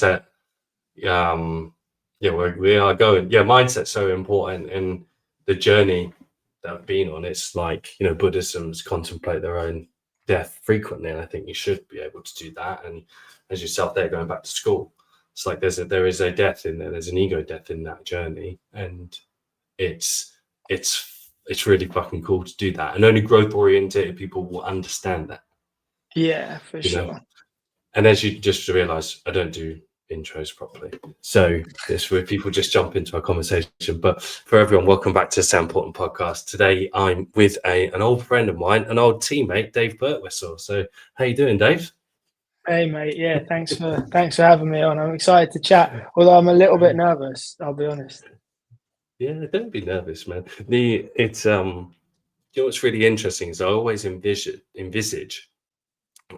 where we are going. Yeah, mindset's so important in the journey that I've been on. It's like, Buddhism's contemplate their own death frequently, and I think you should be able to do that. And as yourself there, going back to school, it's like there is a death in there. There's an ego death in that journey, and it's really fucking cool to do that. And only growth oriented people will understand that. Yeah, for sure. And as you just realize, I don't do intros properly, so this where people just jump into our conversation. But for everyone, welcome back to the Sound Important podcast. Today I'm with an old friend of mine, an old teammate, Dave Birtwhistle. So how you doing, Dave? Hey mate, yeah, thanks for having me on. I'm excited to chat, although I'm a little bit nervous, I'll be honest. Yeah, don't be nervous, man. What's really interesting is I always envisage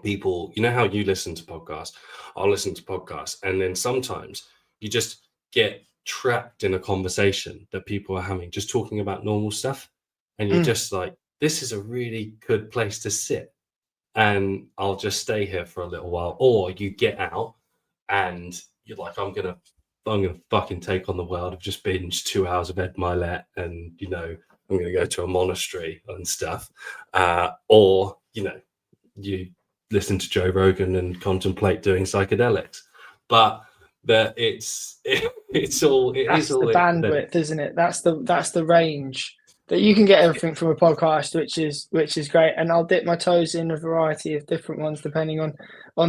people, how you listen to podcasts, I'll listen to podcasts, and then sometimes you just get trapped in a conversation that people are having, just talking about normal stuff, and you're just like, this is a really good place to sit, and I'll just stay here for a little while. Or you get out and you're like, I'm gonna fucking take on the world. I've just binged 2 hours of Ed Milet, and I'm gonna go to a monastery and stuff, or you listen to Joe Rogan and contemplate doing psychedelics. But it's all that's the bandwidth, isn't it? That's the range that you can get everything from a podcast, which is great. And I'll dip my toes in a variety of different ones depending on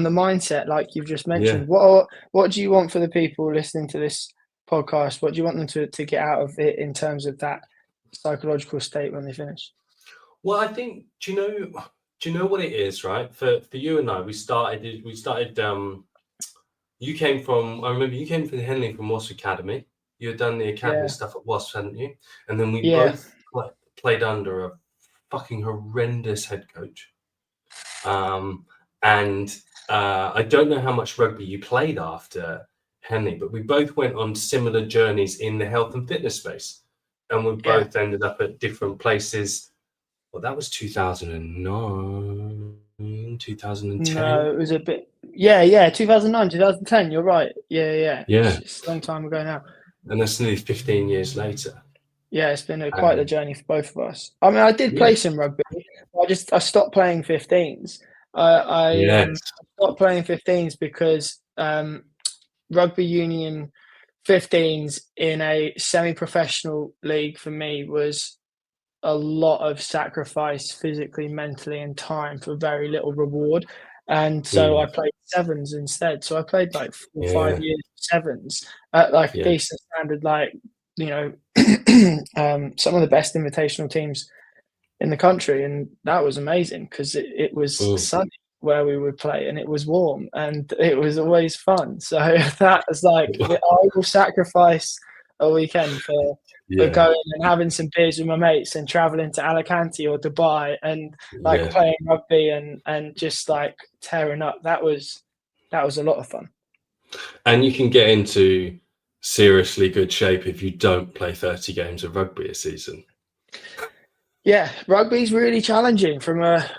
the mindset, like you've just mentioned. Yeah. What do you want for the people listening to this podcast? What do you want them to get out of it in terms of that psychological state when they finish? Well, I think, do you know what it is, right? For you and I, we started. You came from. I remember you came from Henley from Wasp Academy. You had done the academy stuff at Wasp, hadn't you? And then we both played under a fucking horrendous head coach. And I don't know how much rugby you played after Henley, but we both went on similar journeys in the health and fitness space, and we both ended up at different places. Well, that was 2009, 2010. No, it was a bit. Yeah, 2009, 2010. You're right. Yeah. It's a long time ago now. And that's nearly 15 years later. Yeah, it's been quite a journey for both of us. I mean, I did play some rugby. I stopped playing 15s. I stopped playing 15s because rugby union 15s in a semi-professional league for me was a lot of sacrifice physically, mentally, and time for very little reward. And so I played 7s instead. So I played like 4 or 5 years of 7s at like a decent standard, like, some of the best invitational teams in the country. And that was amazing because it was sunny where we would play, and it was warm, and it was always fun. So that was like, I will sacrifice a weekend for going and having some beers with my mates and traveling to Alicante or Dubai and playing rugby and just like tearing up. That was a lot of fun. And you can get into seriously good shape if you don't play 30 games of rugby a season. Yeah, rugby's really challenging from a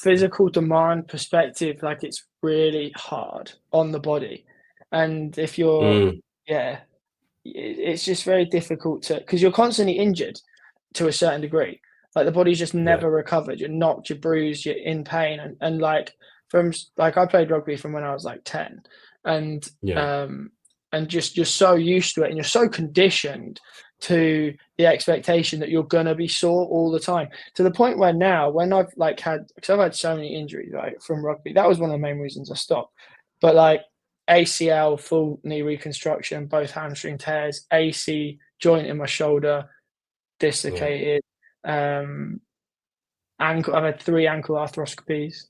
physical demand perspective. Like, it's really hard on the body, and if you're it's just very difficult because you're constantly injured to a certain degree. Like, the body's just never recovered. You're knocked, you're bruised, you're in pain, and like I played rugby from when I was like 10, and just you're so used to it, and you're so conditioned to the expectation that you're gonna be sore all the time, to the point where now, when I've because I've had so many injuries from rugby, that was one of the main reasons I stopped. But like ACL, full knee reconstruction, both hamstring tears, AC joint in my shoulder dislocated, ankle. I've had 3 ankle arthroscopies,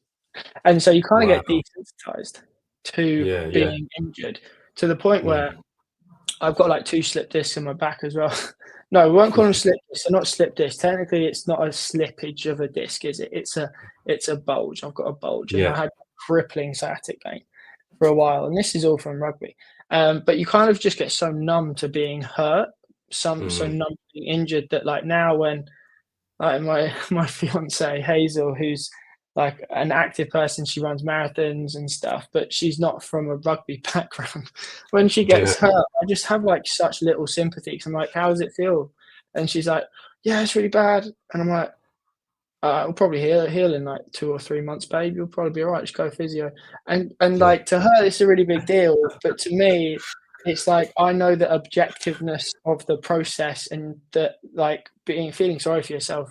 and so you kind of get desensitized to being injured, to the point where I've got like 2 slip discs in my back as well. No, we won't call them slip discs. They're not slip discs. Technically, it's not a slippage of a disc, is it? It's a bulge. I've got a bulge, and I had crippling sciatic pain for a while, and this is all from rugby. But you kind of just get so numb to being hurt, so numb to being injured, that like now when my fiance Hazel, who's like an active person. She runs marathons and stuff, but she's not from a rugby background. When she gets hurt, I just have like such little sympathy. Cause I'm like, how does it feel? And she's like, yeah, it's really bad. And I'm like, it'll probably heal in like 2 or 3 months, babe. You'll probably be all right. Just go physio. And like to her, it's a really big deal. But to me, it's like I know the objectiveness of the process and that like feeling sorry for yourself,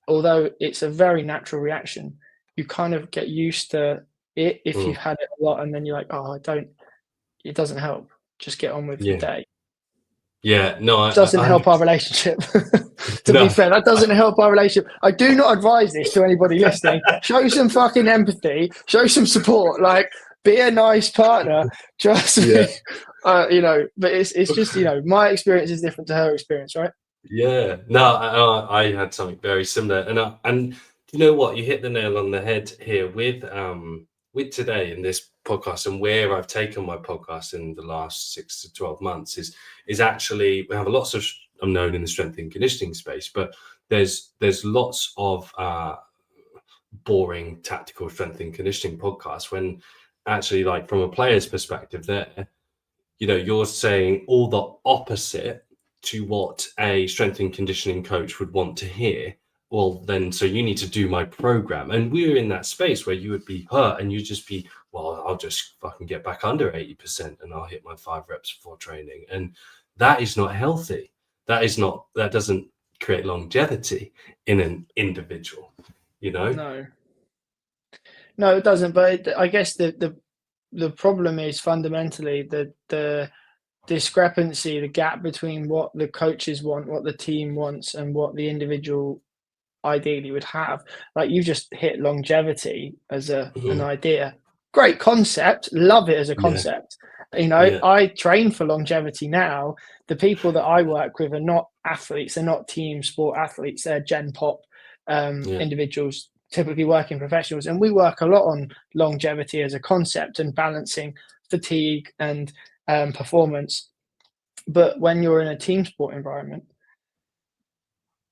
although it's a very natural reaction, you kind of get used to it if you've had it a lot, and then you're like, oh, it doesn't help. Just get on with your day. Yeah, no, It doesn't help our relationship. To no. be fair, that doesn't help our relationship. I do not advise this to anybody listening. Show some fucking empathy. Show some support. Like, be a nice partner. Trust me. You know, but it's just, you know, my experience is different to her experience, right? Yeah, no, I had something very similar, and you know what, you hit the nail on the head here with today in this podcast, and where I've taken my podcast in the last 6 to 12 months is actually we have lots of I'm known in the strength and conditioning space, but there's lots of boring tactical strength and conditioning podcasts when actually, like, from a player's perspective, there, you know, you're saying all the opposite to what a strength and conditioning coach would want to hear. Well, then, so you need to do my program. And we're in that space where you would be hurt and you'd just be, well, I'll just fucking get back under 80% and I'll hit my 5 reps before training. And that is not healthy. That doesn't create longevity in an individual, you know? No, it doesn't. But I guess the problem is fundamentally the discrepancy, the gap between what the coaches want, what the team wants, and what the individual ideally would have. Like you just hit longevity as an idea. Great concept, love it as a concept. You know, I train for longevity now. The people that I work with are not athletes, they're not team sport athletes, they're Gen Pop individuals, typically working professionals. And we work a lot on longevity as a concept and balancing fatigue and performance. But when you're in a team sport environment,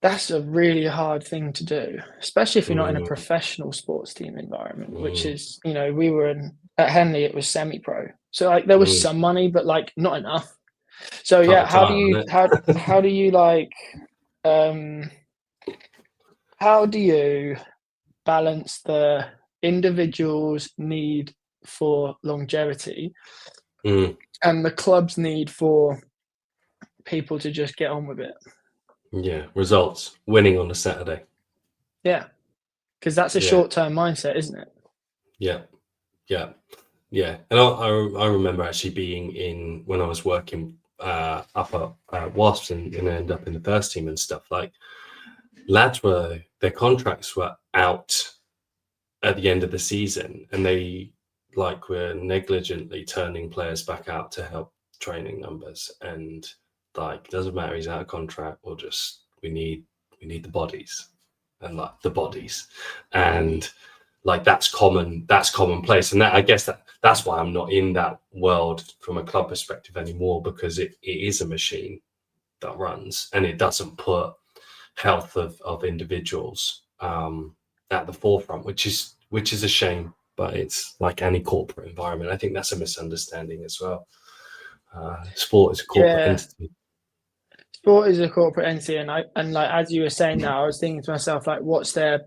that's a really hard thing to do, especially if you're not in a professional sports team environment, which is, you know, we were at Henley, it was semi-pro. So like there was some money, but like not enough. So yeah, how do you like how do you balance the individual's need for longevity and the club's need for people to just get on with it? Yeah, results, winning on a Saturday. Yeah, because that's a short-term mindset, isn't it? Yeah. And I remember actually being in when I was working up at Wasps and end up in the first team and stuff. Like lads their contracts were out at the end of the season, and they like were negligently turning players back out to help training numbers, and like doesn't matter, he's out of contract, or just we need the bodies, and like the bodies, and like that's commonplace. And that, I guess that's why I'm not in that world from a club perspective anymore, because it is a machine that runs, and it doesn't put health of individuals at the forefront, which is a shame. But it's like any corporate environment. I think that's a misunderstanding as well. Sport is a corporate entity. Sport is a corporate entity, and like as you were saying now, I was thinking to myself, like, what's their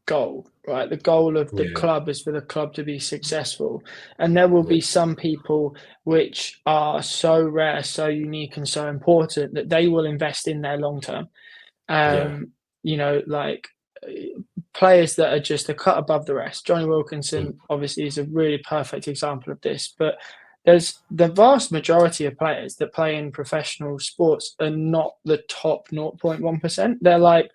goal, right? The goal of the club is for the club to be successful, and there will be some people which are so rare, so unique, and so important that they will invest in their long term. You know, like players that are just a cut above the rest. Johnny Wilkinson obviously is a really perfect example of this, but there's the vast majority of players that play in professional sports are not the top 0.1%. They're like,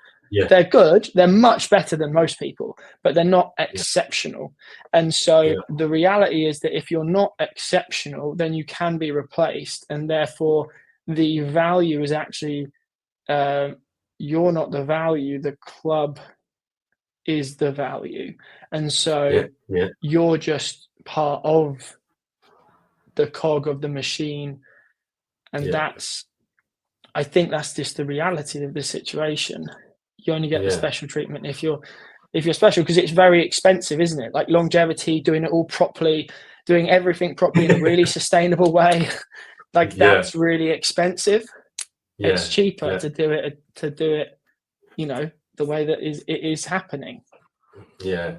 they're good. They're much better than most people, but they're not exceptional. And so the reality is that if you're not exceptional, then you can be replaced. And therefore the value is actually, you're not the value, the club is the value. And so you're just part of the cog of the machine. And I think that's just the reality of the situation. You only get the special treatment if you're if you're special, because it's very expensive, isn't it? Like longevity, doing it all properly, doing everything properly in a really sustainable way. Like that's really expensive. It's cheaper to do it, you know, the way that it is happening. Yeah.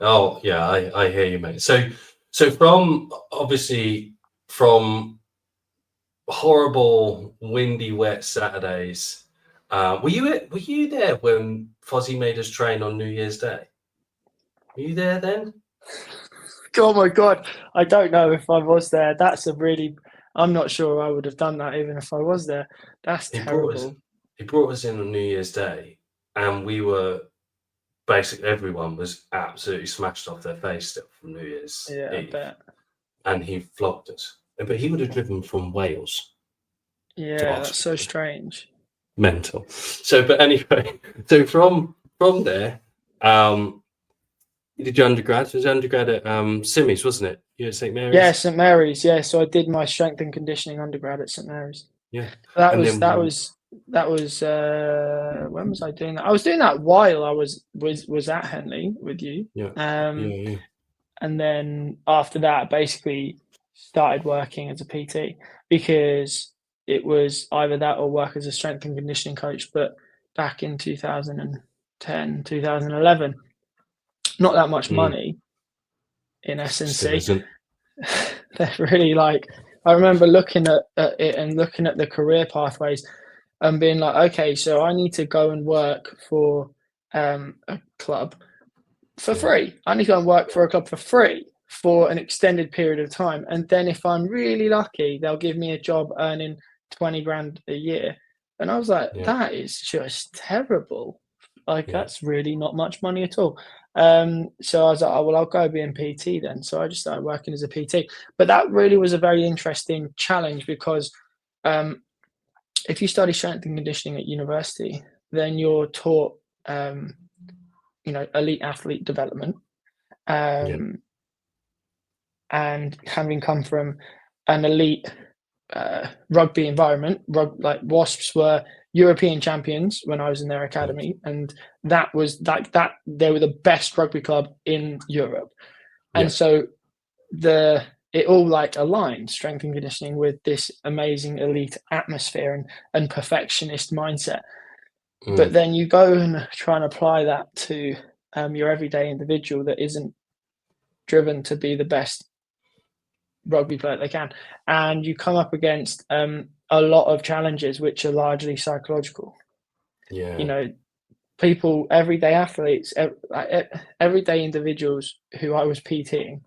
Oh, yeah. I hear you, mate. So from obviously from horrible, windy, wet Saturdays, were you there when Fozzie made us train on New Year's Day? Were you there then? Oh my God, I don't know if I was there. I'm not sure I would have done that even if I was there. That's terrible. He brought us in on New Year's Day, and we were basically, everyone was absolutely smashed off their face still from New Year's Eve. I bet. And he flogged us. But he would have driven from Wales. Yeah, that's so strange. Mental. So, but anyway, so from there, you did your undergrad? It was undergrad at Simmies, wasn't it? You at St. Mary's? Yeah, St. Mary's. Yeah, so I did my strength and conditioning undergrad at St. Mary's. Yeah. That was when was I doing that? I was doing that while I was at Henley with you. Yeah. And then after that, basically started working as a PT, because it was either that or work as a strength and conditioning coach. But back in 2010, 2011, not that much money in S&C. They're really like, I remember looking at it and looking at the career pathways and being like, okay, so I need to go and work for a club for free. I need to go and work for a club for free for an extended period of time. And then if I'm really lucky, they'll give me a job earning 20 grand a year. And I was like, that is just terrible. Like, that's really not much money at all. So I was like, oh, well, I'll go be in PT then. So I just started working as a PT. But that really was a very interesting challenge, because if you study strength and conditioning at university, then you're taught, elite athlete development. And having come from an elite rugby environment, like Wasps were European champions when I was in their academy, and that was like that. They were the best rugby club in Europe, and so it all like aligned, strength and conditioning, with this amazing elite atmosphere and perfectionist mindset. But then you go and try and apply that to your everyday individual that isn't driven to be the best rugby player they can, and you come up against a lot of challenges which are largely psychological. People, everyday athletes, everyday individuals who I was PTing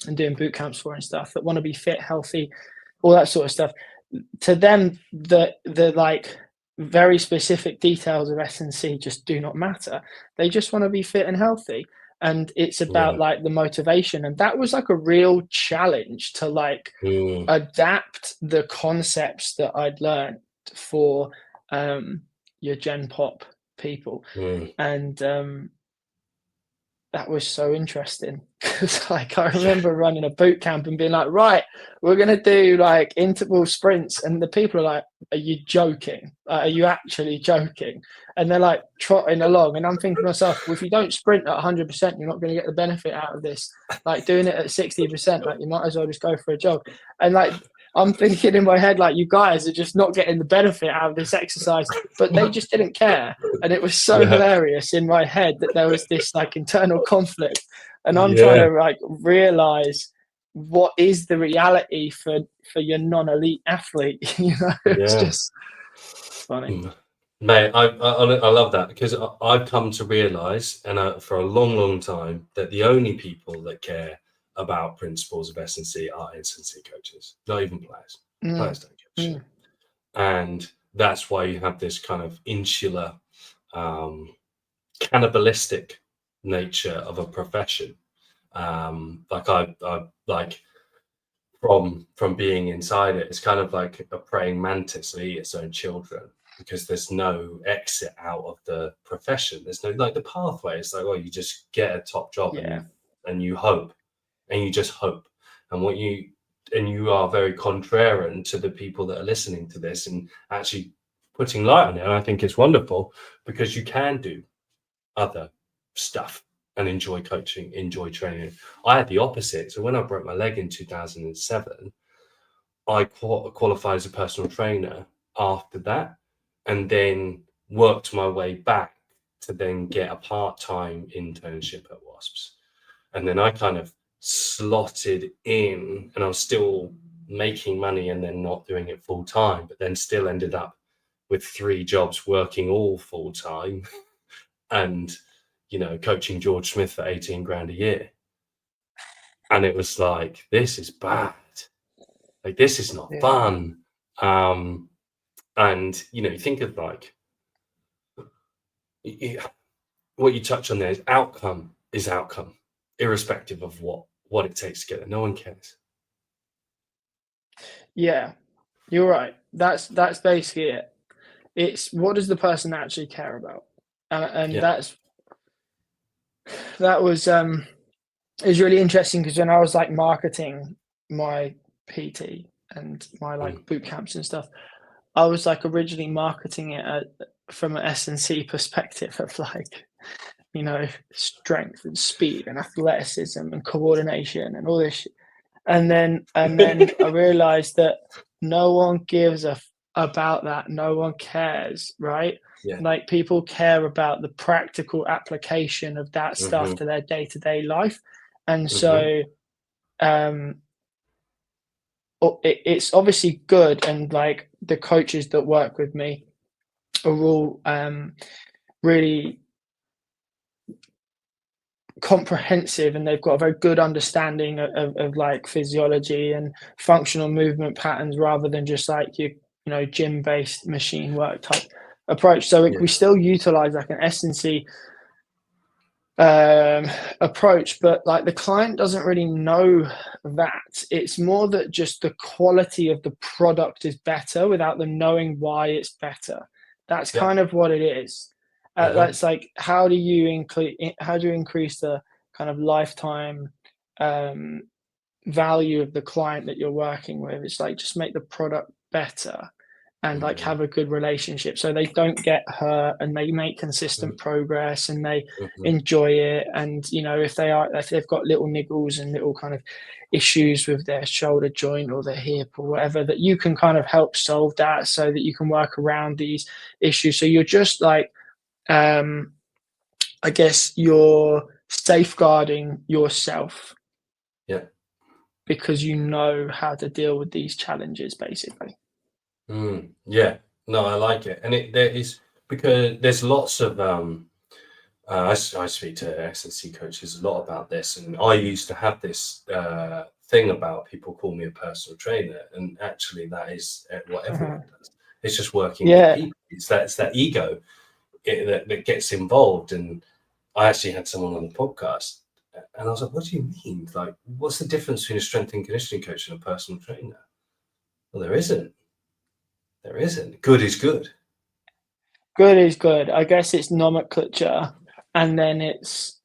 and doing boot camps for and stuff, that want to be fit, healthy, all that sort of stuff. To them, the like very specific details of S&C just do not matter. They just want to be fit and healthy. And it's about like the motivation. And that was like a real challenge to like adapt the concepts that I'd learned for your Gen Pop people. And that was so interesting, because like I remember running a boot camp and being like, right, we're going to do like interval sprints. And the people are like, are you joking? Are you actually joking? And they're like trotting along. And I'm thinking to myself, well, if you don't sprint at 100%, you're not going to get the benefit out of this. Like doing it at 60%, like you might as well just go for a jog. And like, I'm thinking in my head, like, you guys are just not getting the benefit out of this exercise, but they just didn't care. And it was so hilarious in my head that there was this like internal conflict. And I'm trying to like realize what is the reality for your non-elite athlete. It's just funny. Mate, I love that, because I've come to realize, and for a long, long time, that the only people that care about principles of S&C are S&C coaches, not even players. Players don't give a shit. And that's why you have this kind of insular, cannibalistic nature of a profession. Like I like from being inside it, it's kind of like a praying mantis that eats its own children, because there's no exit out of the profession. There's no, like, the pathway. It's like, oh, you just get a top job and you hope. And you just hope. And you are very contrarian to the people that are listening to this and actually putting light on it. And I think it's wonderful, because you can do other stuff and enjoy coaching, enjoy training. I had the opposite. So when I broke my leg in 2007, I qualified as a personal trainer after that, and then worked my way back to then get a part-time internship at Wasps. And then I kind of slotted in, and I was still making money and then not doing it full time, but then still ended up with 3 jobs, working all full time and, coaching George Smith for 18 grand a year. And it was like, this is bad. Like, this is not fun. And, think of like, what you touch on there is outcome, irrespective of what it takes to get there. No one cares. Yeah, you're right. That's basically it. It's what does the person actually care about, and that was it was really interesting because when I was like marketing my PT and my like boot camps and stuff, I was like originally marketing it from an S&C perspective of like, strength and speed and athleticism and coordination and all this shit. And then I realized that no one gives about that. No one cares, right? Yeah. Like people care about the practical application of that stuff to their day-to-day life. And so it's obviously good. And like the coaches that work with me are all really comprehensive, and they've got a very good understanding of like physiology and functional movement patterns rather than just like your gym based machine work type approach. So we still utilize like an S&C approach, but like the client doesn't really know that. It's more that just the quality of the product is better without them knowing why it's better. That's kind of what it is. That's like, how do you increase the kind of lifetime value of the client that you're working with? It's like, just make the product better and like have a good relationship so they don't get hurt and they make consistent progress and they enjoy it. And if they've got little niggles and little kind of issues with their shoulder joint or their hip or whatever, that you can kind of help solve that so that you can work around these issues. So you're just like, I guess you're safeguarding yourself. Yeah. Because you know how to deal with these challenges, basically. Yeah. No, I like it. And there is, because there's lots of I speak to S&C coaches a lot about this, and I used to have this thing about people call me a personal trainer, and actually that is what everyone does. It's just working with people. It's that ego that gets involved. And I actually had someone on the podcast, and I was like, what do you mean? Like, what's the difference between a strength and conditioning coach and a personal trainer? Well, there isn't. Good is good. Good is good. I guess it's nomenclature, and then it's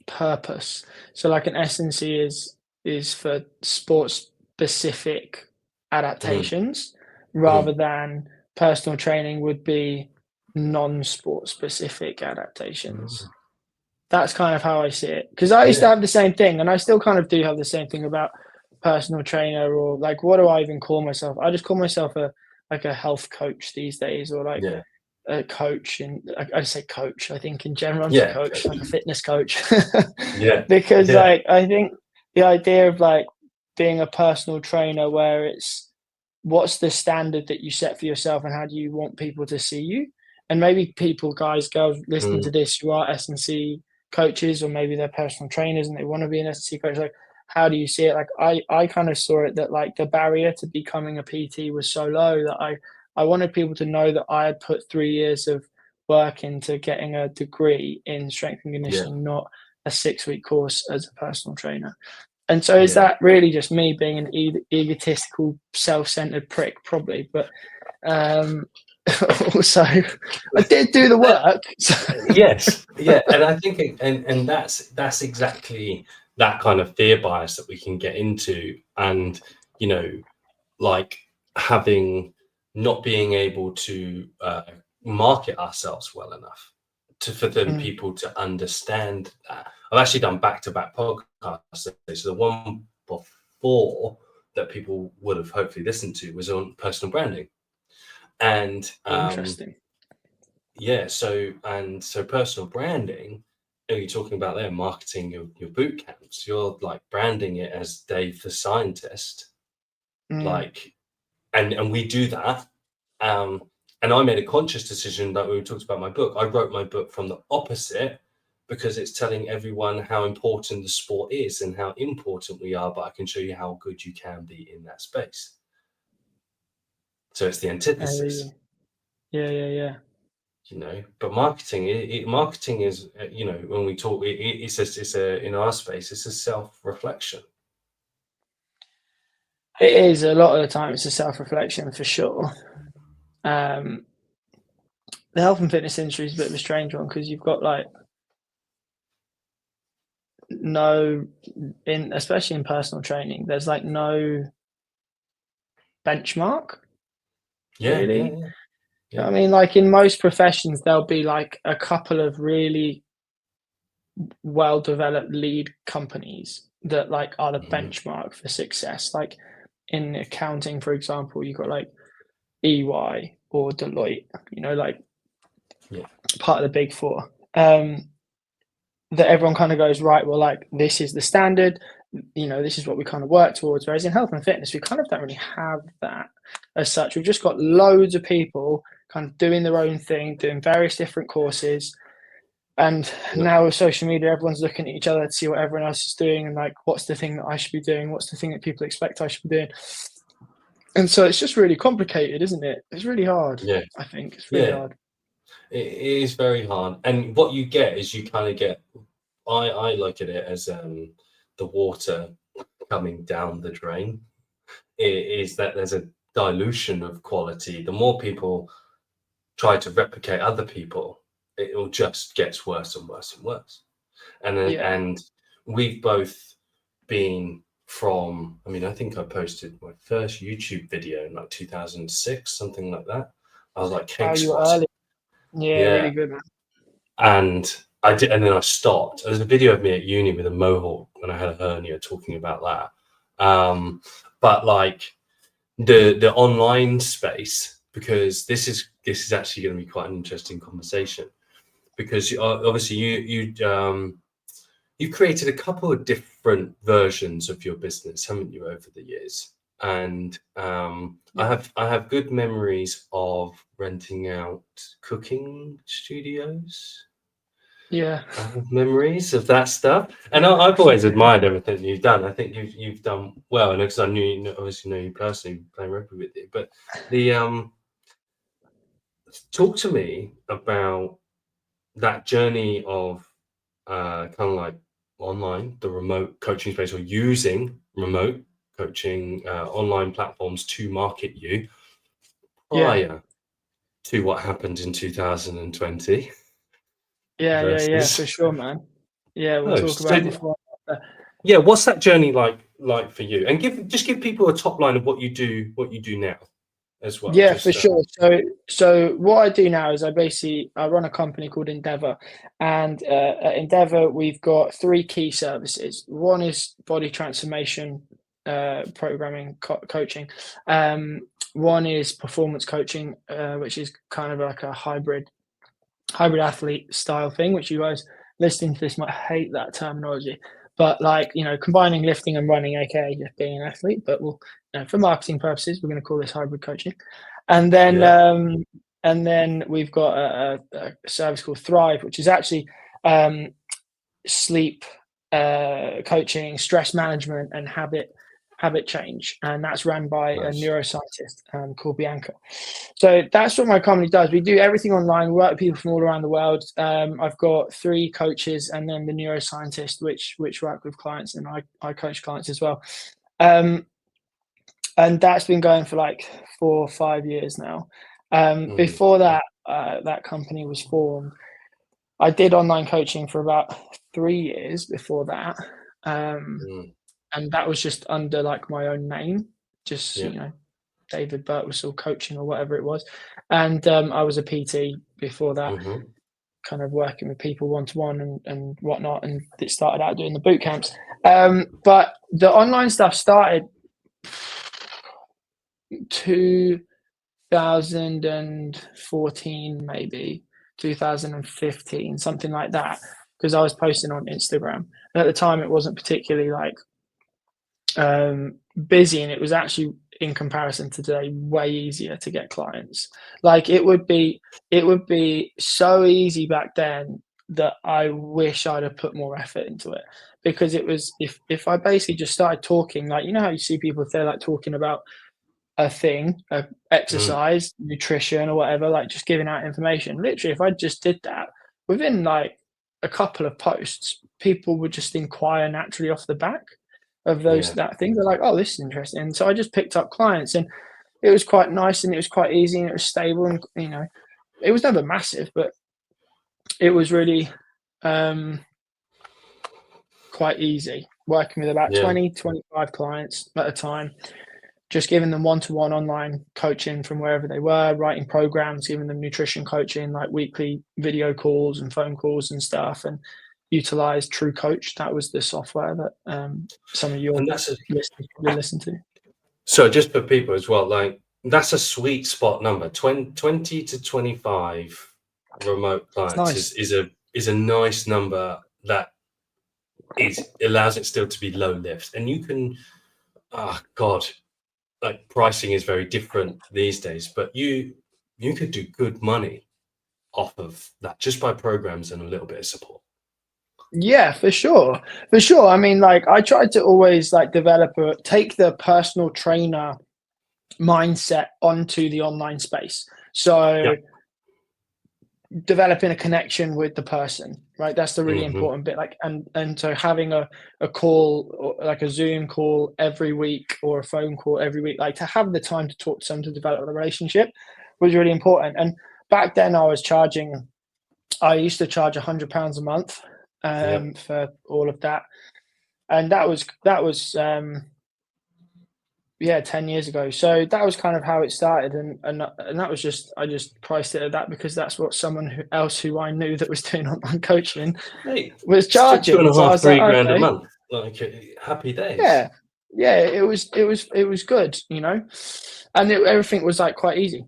purpose. So like an S&C is for sports specific adaptations rather than personal training would be non-sport specific adaptations. That's kind of how I see it, because I used to have the same thing, and I still kind of do have the same thing about personal trainer, or like, what do I even call myself? I just call myself a health coach these days, or like a coach. And I say coach, I think in general I'm just a coach, like a fitness coach. Because like I think the idea of like being a personal trainer, where it's what's the standard that you set for yourself and how do you want people to see you? And maybe people, guys, girls listening to this who are S&C coaches, or maybe they're personal trainers and they want to be an S&C coach, like, how do you see it? Like I kind of saw it that like the barrier to becoming a PT was so low that I wanted people to know that I had put 3 years of work into getting a degree in strength and conditioning, not a 6-week course as a personal trainer. And so is that really just me being an egotistical, self-centered prick? Probably, but also I did do the work. Yes, yeah, and I think and that's exactly that kind of fear bias that we can get into, and like having not being able to market ourselves well enough for them people to understand that. I've actually done back-to-back podcasts. So the one before that people would have hopefully listened to was on personal branding. And Interesting. so personal branding, you're talking about there marketing your boot camps. You're like branding it as Dave the scientist, like, and we do that. And I made a conscious decision that we talked about my book. I wrote my book from the opposite because it's telling everyone how important the sport is and how important we are, but I can show you how good you can be in that space. So it's the antithesis. Yeah. But marketing is, when we talk, it's in our space, it's a self-reflection. It is a lot of the time. It's a self-reflection for sure. The health and fitness industry is a bit of a strange one because you've got like especially in personal training, there's like no benchmark really. Yeah. I mean, like in most professions, there'll be like a couple of really well-developed lead companies that like are the benchmark for success. Like in accounting, for example, you've got like EY or Deloitte, like part of the big four. That everyone kind of goes, right, well, like this is the standard, this is what we kind of work towards. Whereas in health and fitness, we kind of don't really have that as such. We've just got loads of people kind of doing their own thing, doing various different courses. And now with social media, everyone's looking at each other to see what everyone else is doing and like, what's the thing that I should be doing? What's the thing that people expect I should be doing? And so it's just really complicated, isn't it? It's really hard. Yeah. I think it's really hard. It is very hard. And what you get is you kind of get, I look at it as the water coming down the drain. It is that there's a dilution of quality. The more people try to replicate other people, it just gets worse and worse and worse. And we've both been from, I mean, I think I posted my first YouTube video in like 2006, something like that. I was like cake squatting. Yeah, really good, man. And I did, and then I stopped. There's a video of me at uni with a mohawk when I had a hernia talking about that. But like the online space, because this is actually going to be quite an interesting conversation, because obviously you've created a couple of different versions of your business, haven't you, over the years? And I have good memories of renting out cooking studios. Yeah, I have memories of that stuff, and I've always admired everything you've done. I think you've done well, and because I obviously know you personally, playing rugby with you. But talk to me about that journey of kind of like online, the remote coaching space, or using remote coaching online platforms to market you prior to what happened in 2020. Yeah, for sure, man. Yeah, we'll talk about before. Yeah, what's that journey like for you? And give people a top line of what you do now as well. Yeah, for sure. So what I do now is I run a company called Endeavour, and at Endeavour we've got three key services. One is body transformation programming coaching. One is performance coaching, which is kind of like a hybrid athlete style thing, which you guys listening to this might hate that terminology, but like, combining lifting and running, aka just being an athlete, but for marketing purposes, we're going to call this hybrid coaching. And then we've got a service called Thrive, which is actually sleep coaching, stress management, and habit change, and that's run by a neuroscientist called Bianca. So that's what my company does. We do everything online. We work with people from all around the world. I've got three coaches, and then the neuroscientist, which work with clients, and I coach clients as well. And that's been going for like 4 or 5 years now. Before that, that company was formed, I did online coaching for about 3 years before that. And that was just under like my own name, just David Birtwhistle coaching or whatever it was. And I was a PT before that, kind of working with people one-to-one and whatnot. And it started out doing the boot camps. But the online stuff started 2014, maybe 2015, something like that, because I was posting on Instagram. And at the time, it wasn't particularly like busy, and it was actually, in comparison to today, way easier to get clients. Like it would be so easy back then that I wish I'd have put more effort into it, because it was, if I basically just started talking, like, you know how you see people, if they're like talking about a thing, exercise, nutrition or whatever, like just giving out information. Literally, if I just did that, within like a couple of posts, people would just inquire naturally off the back of that thing. They're like, oh, this is interesting. And so I just picked up clients, and it was quite nice, and it was quite easy, and it was stable, and it was never massive, but it was really quite easy, working with about 20-25 clients at a time, just giving them one-to-one online coaching from wherever they were, writing programs, giving them nutrition coaching, like weekly video calls and phone calls and stuff, and utilize True Coach. That was the software that some of your listeners probably listen to. So just for people as well, like that's a sweet spot number. 20 to 25 remote clients is a nice number that allows it still to be low lift. And you can, like pricing is very different these days, but you could do good money off of that just by programs and a little bit of support. Yeah, for sure. I mean, like I tried to always like take the personal trainer mindset onto the online space. So developing a connection with the person, right? That's the really important bit. Like, and so having a call, like a Zoom call every week or a phone call every week, like to have the time to talk to someone, to develop a relationship, was really important. And back then I used to charge £100 a month for all of that. And that was 10 years ago. So that was kind of how it started, and that was just, I just priced it at that because that's what someone else who I knew that was doing online coaching was charging. $2.5, $3,000 a month, like happy days. Yeah, it was good, and everything was like quite easy.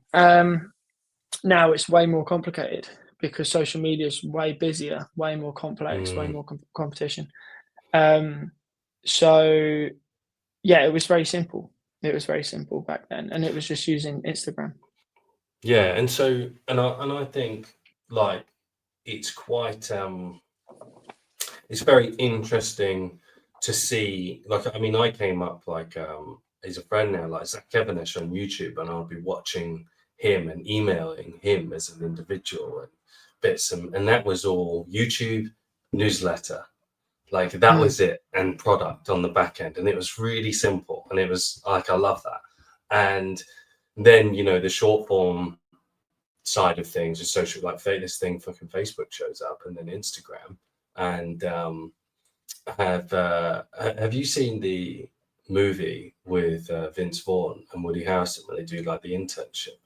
Now it's way more complicated because social media is way busier, way more complex, way more competition. So yeah, it was very simple. It was very simple back then, and it was just using Instagram. Yeah, and so I think like it's quite it's very interesting to see. Like, I mean, I came up like he's a friend now, like Zach Kevinish on YouTube, and I'll be watching him and emailing him as an individual and bits, and that was all YouTube, newsletter. Like that was it, and product on the back end, and it was really simple, and it was like, I love that. And then the short form side of things is social, like this thing fucking Facebook shows up, and then Instagram. And have you seen the movie with Vince Vaughn and Woody Harrelson when they do like the internship?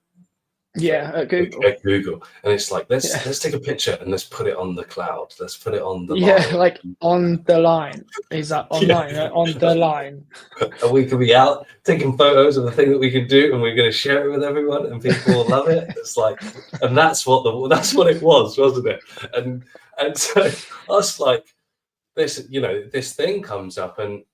Yeah, at Google. And it's like, let's take a picture and let's put it on the cloud. Let's put it on the line. Like on the line. Is that online? On the line. And we could be out taking photos of the thing that we can do, and we're going to share it with everyone, and people will love it. It's like, and that's what it was, wasn't it? And so us like this, this thing comes up, and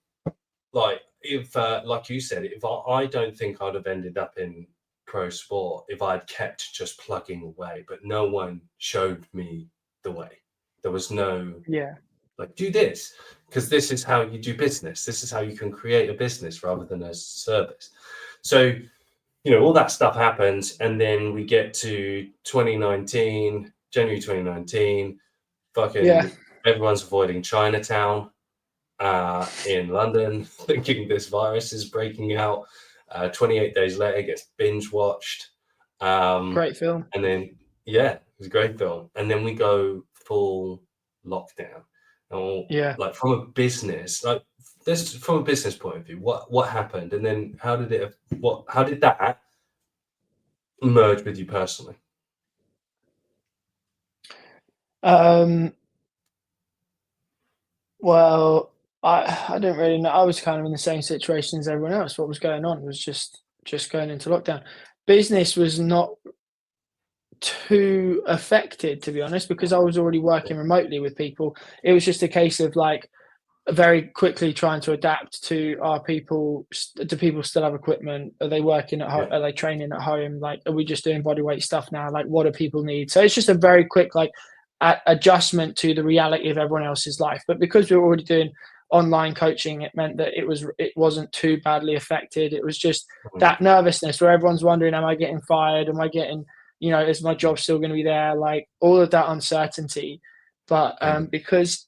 like if like you said, if I don't think I'd have ended up in pro sport if I'd kept just plugging away, but no one showed me the way. There was no like, do this, because this is how you do business. This is how you can create a business rather than a service. So all that stuff happens, and then we get to January 2019, fucking everyone's avoiding Chinatown in London, thinking this virus is breaking out. 28 days later, it gets binge watched. Great film. And then, it was a great film. And then we go full lockdown. Like from a business, like this from a business point of view, what happened, and then how did that merge with you personally? Well, I don't really know. I was kind of in the same situation as everyone else. What was going on was just going into lockdown. Business was not too affected, to be honest, because I was already working remotely with people. It was just a case of like very quickly trying to adapt to our people. Do people still have equipment? Are they working at home? Yeah. Are they training at home? Like, are we just doing body weight stuff now? Like, what do people need? So it's just a very quick like adjustment to the reality of everyone else's life. But because we were already doing online coaching, it meant that it wasn't too badly affected. It was just Mhm. that nervousness where everyone's wondering, am I getting fired? Am I getting, is my job still going to be there? Like all of that uncertainty. But Mm. because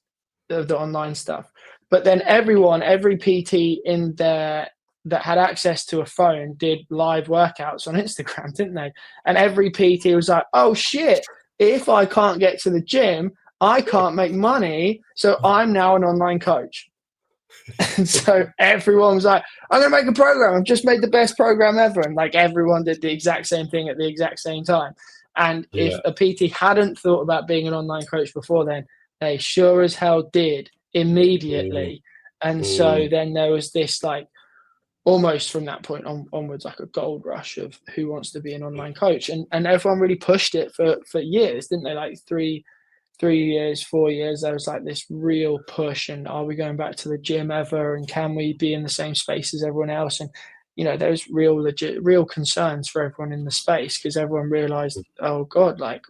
of the online stuff. But then every PT in there that had access to a phone did live workouts on Instagram, didn't they? And every PT was like, oh shit, if I can't get to the gym, I can't make money. So I'm now an online coach. And so everyone was like, I'm going to make a program. I've just made the best program ever. And like everyone did the exact same thing at the exact same time. And if Yeah. a PT hadn't thought about being an online coach before then, they sure as hell did Mm. immediately. And so Mm. then there was this like almost from that point onwards, like a gold rush of who wants to be an online coach. And everyone really pushed it for years, didn't they? Like 3 years, 4 years, there was like this real push. And are we going back to the gym ever? And can we be in the same space as everyone else? And there's real concerns for everyone in the space because everyone realized, oh God, like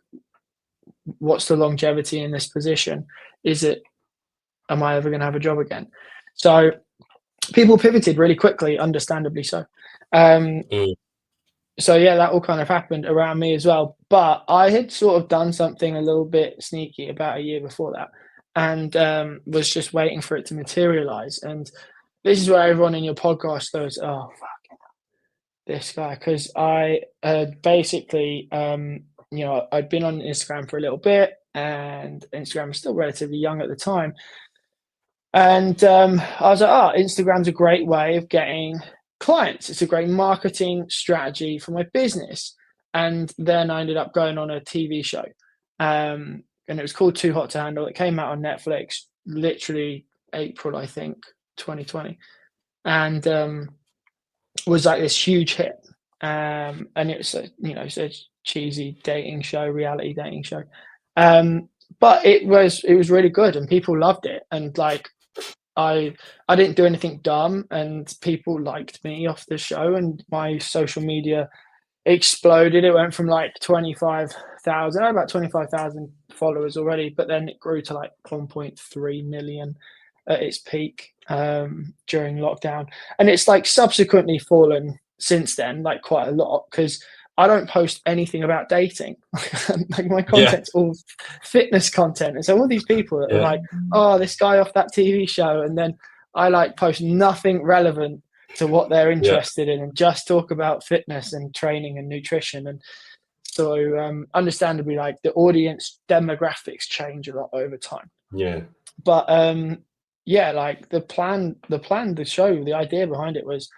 what's the longevity in this position? Am I ever going to have a job again? So people pivoted really quickly, understandably so. Mm. So yeah, that all kind of happened around me as well. But I had sort of done something a little bit sneaky about a year before that, and was just waiting for it to materialize. And this is where everyone in your podcast goes, "Oh, fuck this guy," because I basically, I'd been on Instagram for a little bit, and Instagram was still relatively young at the time. And I was like, oh, Instagram's a great way of getting clients. It's a great marketing strategy for my business. And then I ended up going on a TV show. And it was called Too Hot to Handle. It came out on Netflix literally April, I think, 2020. And was like this huge hit. And it was it's a cheesy dating show, reality dating show. But it was really good and people loved it. And like I didn't do anything dumb, and people liked me off the show, and my social media exploded. It went from like 25,000, I had about 25,000 followers already, but then it grew to like 1.3 million at its peak during lockdown, and it's like subsequently fallen since then, like quite a lot because I don't post anything about dating. Like my Yeah. content's all fitness content, and so all these people that are Yeah. like, "Oh, this guy off that TV show," and then I like post nothing relevant to what they're Yeah. interested in and just talk about fitness and training and nutrition. And so, understandably, like the audience demographics change a lot over time. Yeah. But yeah, like the show, the idea behind it was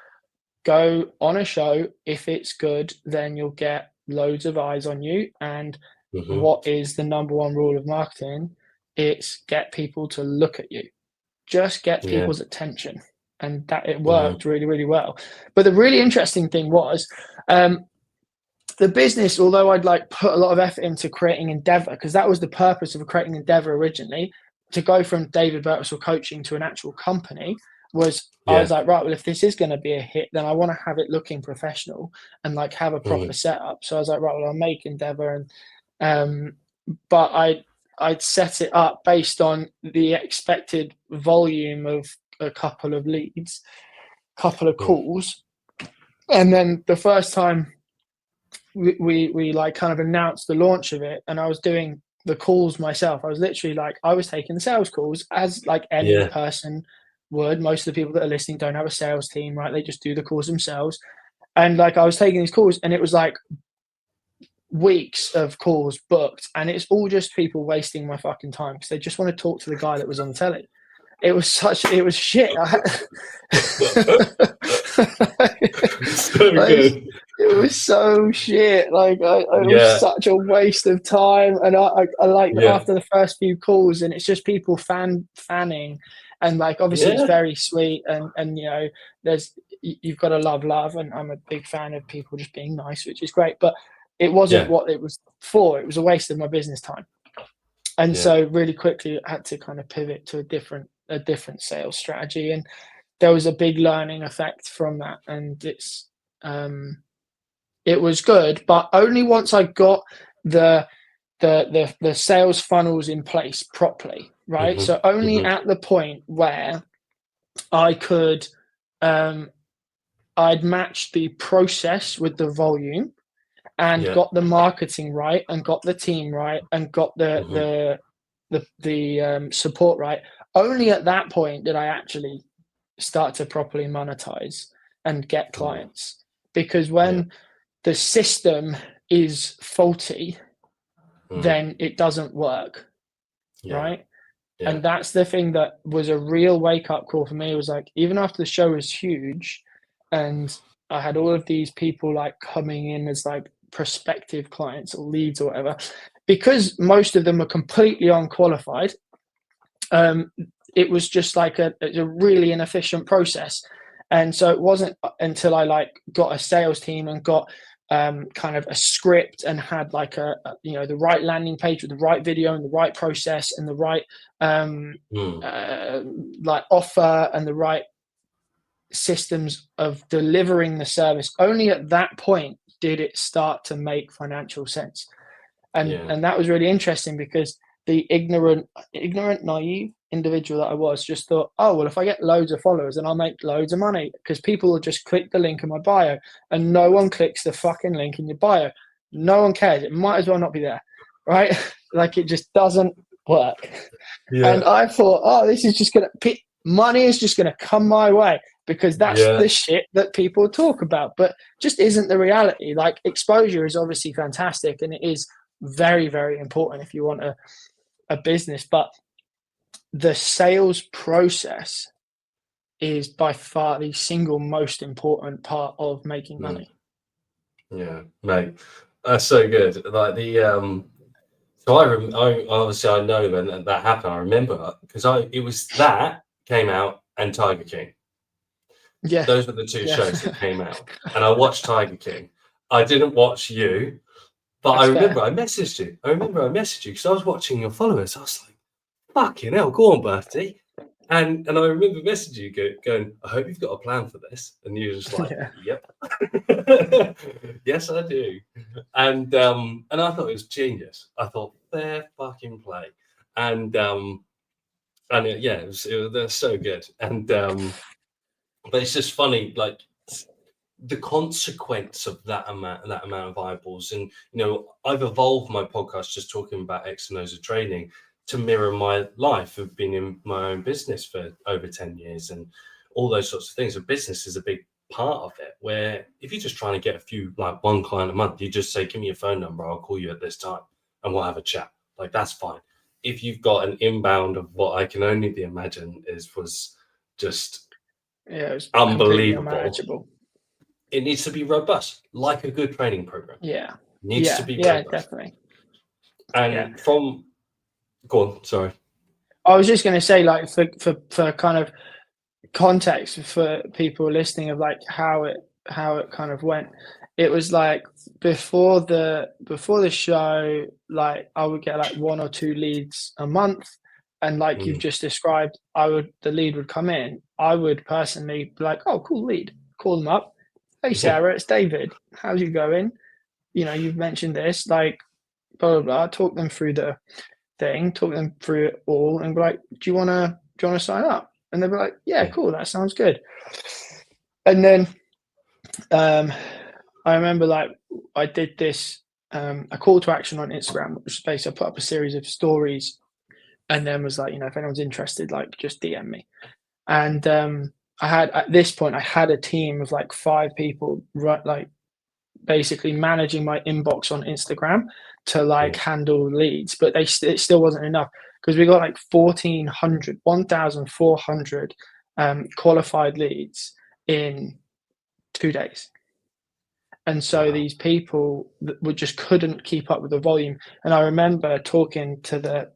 go on a show. If it's good, then you'll get loads of eyes on you. And Hmm. what is the number one rule of marketing? It's get people to look at you. Just get Yeah. people's attention. And that it Hmm. worked really, really well. But the really interesting thing was the business, although I'd like put a lot of effort into creating Endeavor, because that was the purpose of creating Endeavor originally, to go from David Birtwhistle coaching to an actual company was I Yeah. was like, right, well, if this is going to be a hit, then I want to have it looking professional and like have a Mm. proper setup. So I was like, right, well, I'll make Endeavor. And but I'd set it up based on the expected volume of a couple of leads, couple of Mm. calls. And then the first time we like kind of announced the launch of it, and I was doing the calls myself. I was literally like, I was taking the sales calls as like any Yeah. person would. Most of the people that are listening don't have a sales team, right? They just do the calls themselves. And like I was taking these calls, and it was like weeks of calls booked, and it's all just people wasting my fucking time because they just want to talk to the guy that was on the telly. it was shit. So good. It was so shit. Like it was Yeah. such a waste of time. And I like Yeah. after the first few calls, and it's just people fanning, and like obviously it's Yeah. very sweet, and you know you've got to love, and I'm a big fan of people just being nice, which is great. But it wasn't Yeah. what it was for. It was a waste of my business time. And Yeah. so really quickly I had to kind of pivot to a different sales strategy, and there was a big learning effect from that, and it was good, but only once I got the sales funnels in place properly, right? Mm-hmm. So only Mm-hmm. at the point where I could I'd matched the process with the volume, and Yeah. got the marketing right, and got the team right, and got Mm-hmm. the support right. Only at that point did I actually start to properly monetize and get Yeah. clients. Because Yeah. when the system is faulty, Mm. then it doesn't work, Yeah. right? Yeah. And that's the thing that was a real wake up call for me. It was like, even after the show was huge, and I had all of these people like coming in as like prospective clients or leads or whatever, because most of them were completely unqualified. It was just like a really inefficient process. And so it wasn't until I like got a sales team and got kind of a script, and had like the right landing page with the right video and the right process and the right Mm. like offer and the right systems of delivering the service. Only at that point did it start to make financial sense. and Yeah. and that was really interesting, because the ignorant naive individual that I was just thought, oh well, if I get loads of followers, then I'll make loads of money, because people will just click the link in my bio. And no one clicks the fucking link in your bio. No one cares. It might as well not be there, right? Like, it just doesn't work. And Yeah. I thought, oh, this is just gonna money is just gonna come my way, because that's Yeah. the shit that people talk about, but just isn't the reality. Like, exposure is obviously fantastic, and it is very, very important if you want a business, but the sales process is by far the single most important part of making Mm. money. Yeah. Mate, that's so good. Like so I obviously I know when that happened. I remember because it was that came out and Tiger King. Yeah, Those were the two yeah. shows that came out, and I watched Tiger King. I didn't watch you, but I That's remember fair. I messaged you. I remember I messaged you because I was watching your followers. I was like, "Fucking hell, go on, Bertie." And I remember messaging you going, "I hope you've got a plan for this." And you were just like, Yeah, "Yep, yes, I do." And I thought it was genius. I thought fair fucking play, and yeah, they're so good. But it's just funny, like the consequence of that amount of eyeballs. And I've evolved my podcast just talking about X and O's of training to mirror my life of being in my own business for over 10 years and all those sorts of things. And business is a big part of it, where if you're just trying to get one client a month, you just say, give me your phone number, I'll call you at this time and we'll have a chat. Like, that's fine. If you've got an inbound of what I can only imagine was just yeah, it was completely unbelievable, unmanageable. it needs to be robust, like a good training program. Yeah, It needs to yeah, be yeah, robust. definitely. Yeah, And go on, sorry. I was just going to say, like, for kind of context for people listening, of like how it kind of went. It was like before the show, like I would get like one or two leads a month, and like you've Mm. just described, the lead would come in. I would personally be like, oh, cool lead, call them up. Hey Sarah, it's David. How's you going? You've mentioned this, like blah blah blah. Talk them through the thing, talk them through it all, and be like, do you wanna sign up? And they'd be like, yeah, Yeah. cool, that sounds good. And then I remember, like, I did this a call to action on Instagram, which was basically I put up a series of stories, and then was like, if anyone's interested, like, just DM me. And I had, at this point, I had a team of like 5 people, right, like basically managing my inbox on Instagram to like handle leads, but it still wasn't enough because we got like 1,400 qualified leads in 2 days. And so these people just couldn't keep up with the volume. And I remember talking to the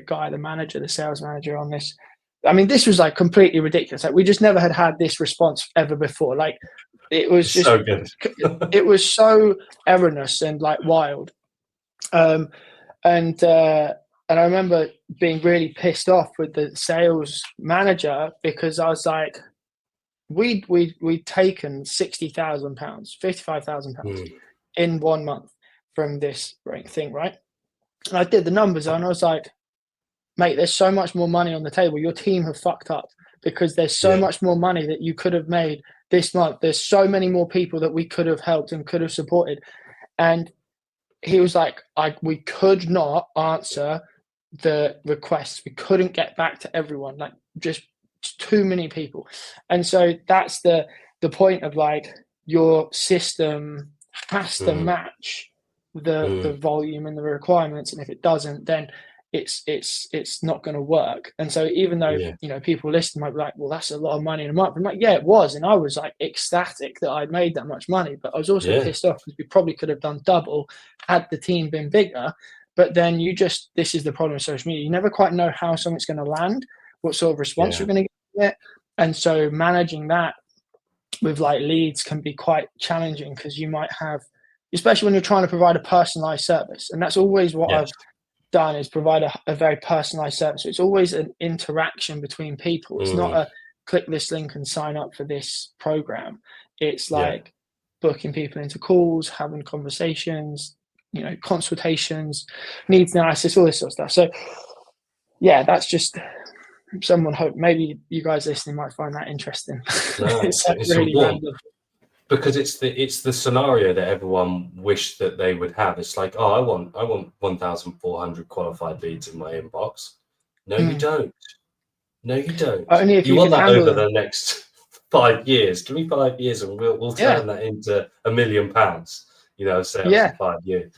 guy, the manager, the sales manager on this. I mean, this was like completely ridiculous. Like we just never had this response ever before. Like it was It's just so good. it was so erroneous and like wild. And I remember being really pissed off with the sales manager because I was like, we'd taken £60,000, £55,000 in 1 month from this thing, right? And I did the numbers and I was like, mate, there's so much more money on the table. Your team have fucked up because there's so much more money that you could have made this month. There's so many more people that we could have helped and could have supported. And he was like, we could not answer the requests. We couldn't get back to everyone. Like just too many people. And so that's the point of like your system has to match the volume and the requirements. And if it doesn't, then it's not going to work. And so even though people listening might be like, well, that's a lot of money in a month. I'm like, yeah, it was. And I was like ecstatic that I'd made that much money, but I was also pissed off because we probably could have done double had the team been bigger. But then this is the problem with social media. You never quite know how something's going to land, what sort of response you're going to get. And so managing that with like leads can be quite challenging because you might have, especially when you're trying to provide a personalized service. And that's always what I've done is provide a very personalized service. So it's always an interaction between people. It's not a click this link and sign up for this program. It's like booking people into calls, having conversations, consultations, needs analysis, all this sort of stuff. So yeah, that's just someone hope maybe you guys listening might find that interesting. No, it's like it's really important random. because it's the scenario that everyone wished that they would have. It's like, oh, I want 1,400 qualified leads in my inbox. No, you don't. No, you don't. Only if You you want can that handle over them. the next 5 years. Give me 5 years and we'll turn that into £1 million, sales in 5 years.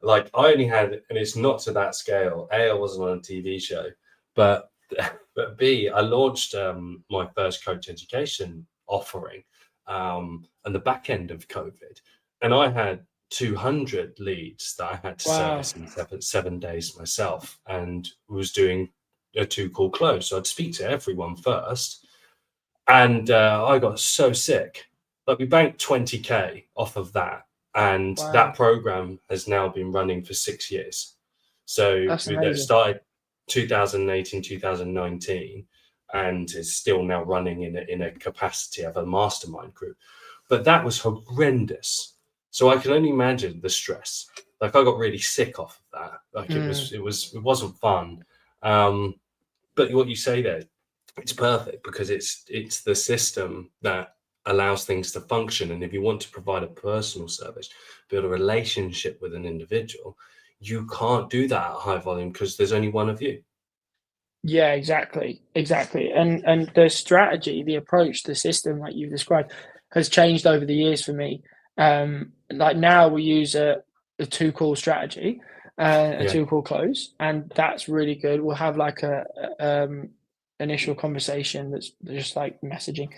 Like I only had, and it's not to that scale. A, I wasn't on a TV show, but B, I launched my first coach education offering and the back end of COVID, and I had 200 leads that I had to service in 7 days myself, and was doing a 2-call close. So I'd speak to everyone first, and I got so sick. Like we banked 20k off of that, and that program has now been running for 6 years. So that started 2018, 2019, and is still now running in a capacity of a mastermind group. But that was horrendous. So I can only imagine the stress. Like I got really sick off of that. Like it wasn't fun. But what you say there, it's perfect because it's the system that allows things to function. And if you want to provide a personal service, build a relationship with an individual, you can't do that at high volume because there's only one of you. Yeah, exactly. And the strategy, the approach, the system like you've described has changed over the years for me. Like now we use a 2-call strategy, a 2-call close, and that's really good. We'll have like a initial conversation that's just like messaging,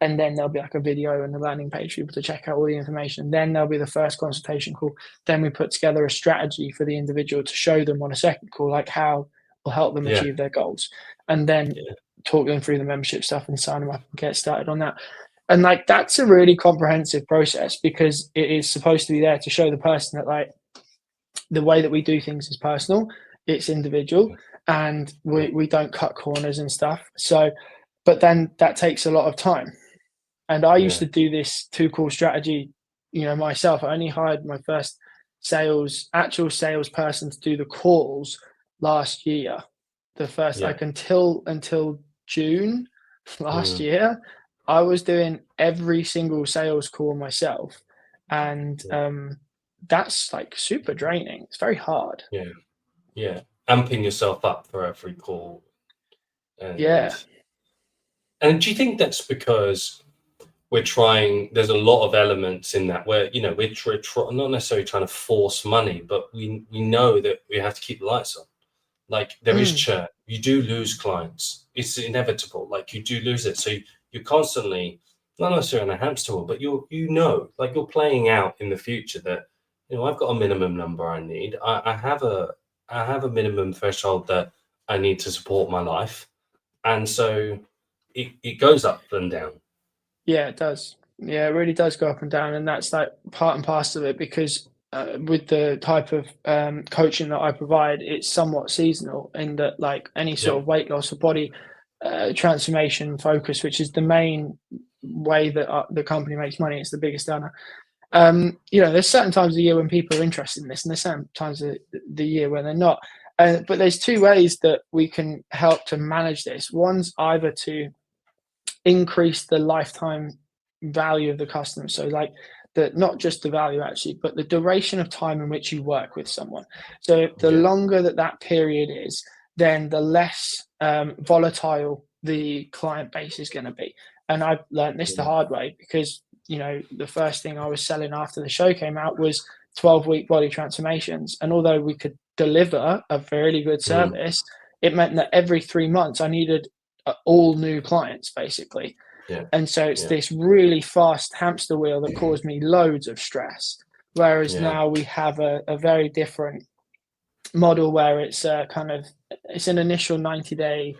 and then there'll be like a video and a landing page for people to check out all the information. Then there'll be the first consultation call. Then we put together a strategy for the individual to show them on a second call, like how will help them achieve their goals, and then talk them through the membership stuff and sign them up and get started on that. And like that's a really comprehensive process because it is supposed to be there to show the person that like the way that we do things is personal, it's individual, and we don't cut corners and stuff. So, but then that takes a lot of time. And I used to do this 2-call strategy, myself. I only hired my first actual salesperson to do the calls last year. The first like until June last year, I was doing every single sales call myself, and that's like super draining. It's very hard. Yeah, amping yourself up for every call. And do you think that's because we're trying, there's a lot of elements in that where, you know, we're not necessarily trying to force money, but we know that we have to keep the lights on. Like there is churn. You do lose clients. It's inevitable. Like you do lose it. So you're constantly, not necessarily on a hamster wheel, but like you're playing out in the future that, you know, I've got a minimum number I need. I have a minimum threshold that I need to support my life. And so it goes up and down. Yeah, it does. Yeah, it really does go up and down, and that's like part and parcel of it because with the type of coaching that I provide, it's somewhat seasonal in that, like any sort of weight loss or body transformation focus, which is the main way that the company makes money. It's the biggest earner. You know, there's certain times of the year when people are interested in this, and there's certain times of the year when they're not. But there's two ways that we can help to manage this. One's either to increase the lifetime value of the customer. So like not just the value actually, but the duration of time in which you work with someone. So the longer that period is, then the less volatile the client base is going to be. And I've learned this the hard way because, you know, the first thing I was selling after the show came out was 12-week body transformations. And although we could deliver a fairly good service, it meant that every 3 months I needed all new clients basically. And so it's this really fast hamster wheel that caused me loads of stress. Whereas now we have a very different model where it's it's an initial 90-day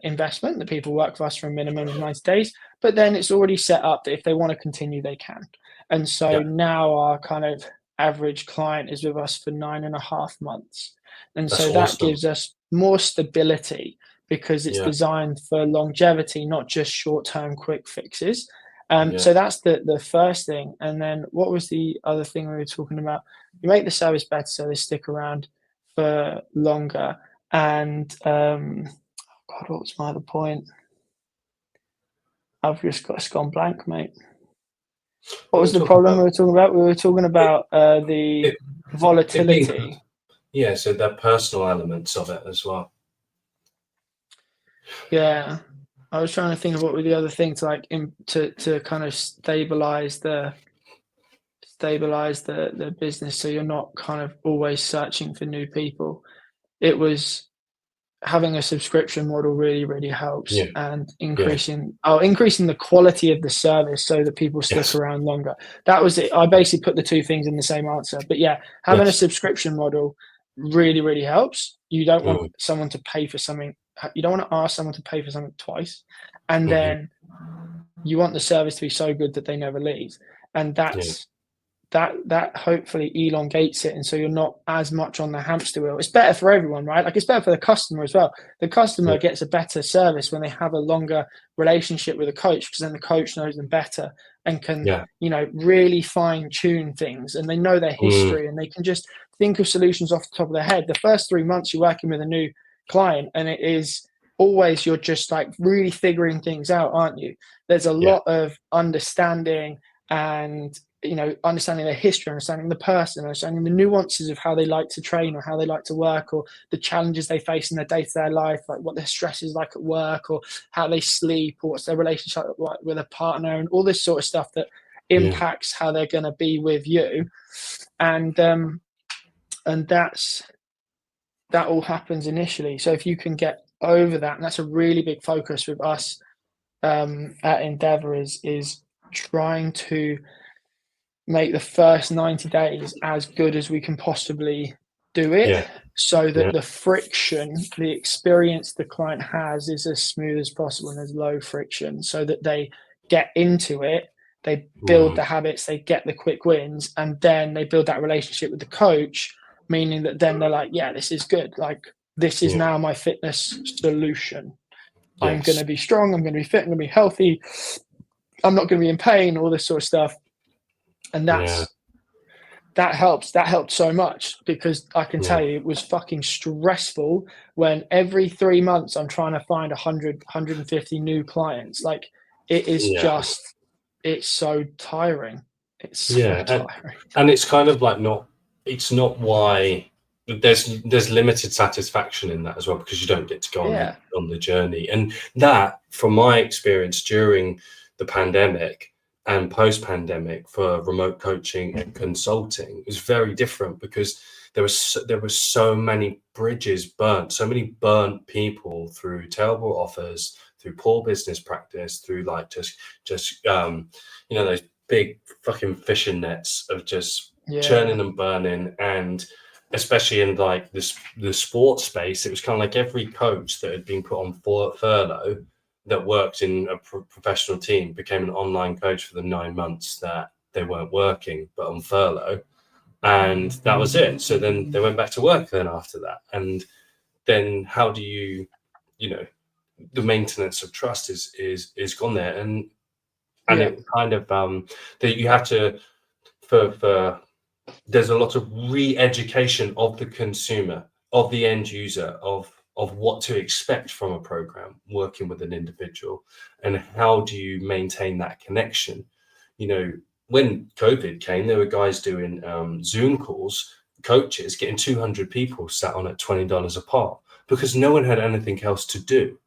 investment that people work for us for a minimum of 90 days, but then it's already set up that if they want to continue, they can. And so now our kind of average client is with us for 9.5 months. And That's so that gives us more stability because it's designed for longevity, not just short-term quick fixes. So that's the first thing. And then what was the other thing we were talking about? You make the service better so they stick around for longer. And God, what was my other point? I've just gone blank, mate. What was the problem we were talking about? We were talking about the volatility. So the personal elements of it as well. Yeah, I was trying to think of what were the other things like to kind of stabilize the business, so you're not kind of always searching for new people. It was having a subscription model really helps, and increasing the quality of the service so that people stick around longer. That was it. I basically put the two things in the same answer. But having a subscription model really helps. You don't want someone to pay for something. You don't want to ask someone to pay for something twice, and then you want the service to be so good that they never leave. And that hopefully elongates it, and so you're not as much on the hamster wheel. It's better for everyone, right? Like it's better for the customer as well. The customer gets a better service when they have a longer relationship with a coach, because then the coach knows them better and can really fine tune things, and they know their history and they can just think of solutions off the top of their head. The first 3 months you're working with a new client, and it is always you're just like really figuring things out, aren't you? There's a lot of understanding and understanding their history, understanding the person, understanding the nuances of how they like to train or how they like to work, or the challenges they face in their day-to-day life, like what their stress is like at work, or how they sleep, or what's their relationship like with a partner, and all this sort of stuff that impacts how they're going to be with you. And that all happens initially. So if you can get over that, and that's a really big focus with us at Endeavour, is trying to make the first 90 days as good as we can possibly do it, so that the friction, the experience the client has, is as smooth as possible and as low friction, so that they get into it, they build the habits, they get the quick wins, and then they build that relationship with the coach, meaning that then they're like, yeah, this is good. Like, this is now my fitness solution. I'm going to be strong. I'm going to be fit. I'm going to be healthy. I'm not going to be in pain, all this sort of stuff. And that helps. That helped so much, because I can tell you it was fucking stressful when every 3 months I'm trying to find 100, 150 new clients. Like, it is just, it's so tiring. It's so tiring. And it's kind of like it's not why there's limited satisfaction in that as well, because you don't get to go on the journey. And that, from my experience during the pandemic and post-pandemic for remote coaching and consulting is very different, because there were so many bridges burnt, so many burnt people through terrible offers, through poor business practice, through like just those big fucking fishing nets of just churning and burning. And especially in like the sports space, it was kind of like every coach that had been put on furlough that worked in a professional team became an online coach for the 9 months that they weren't working but on furlough, and that was it. So then they went back to work then after that. And then how do you the maintenance of trust is gone there. And it kind of that you have to for there's a lot of re-education of the consumer, of the end user, of what to expect from a program working with an individual, and how do you maintain that connection. When COVID came, there were guys doing Zoom calls, coaches getting 200 people sat on at $20 a pop, because no one had anything else to do.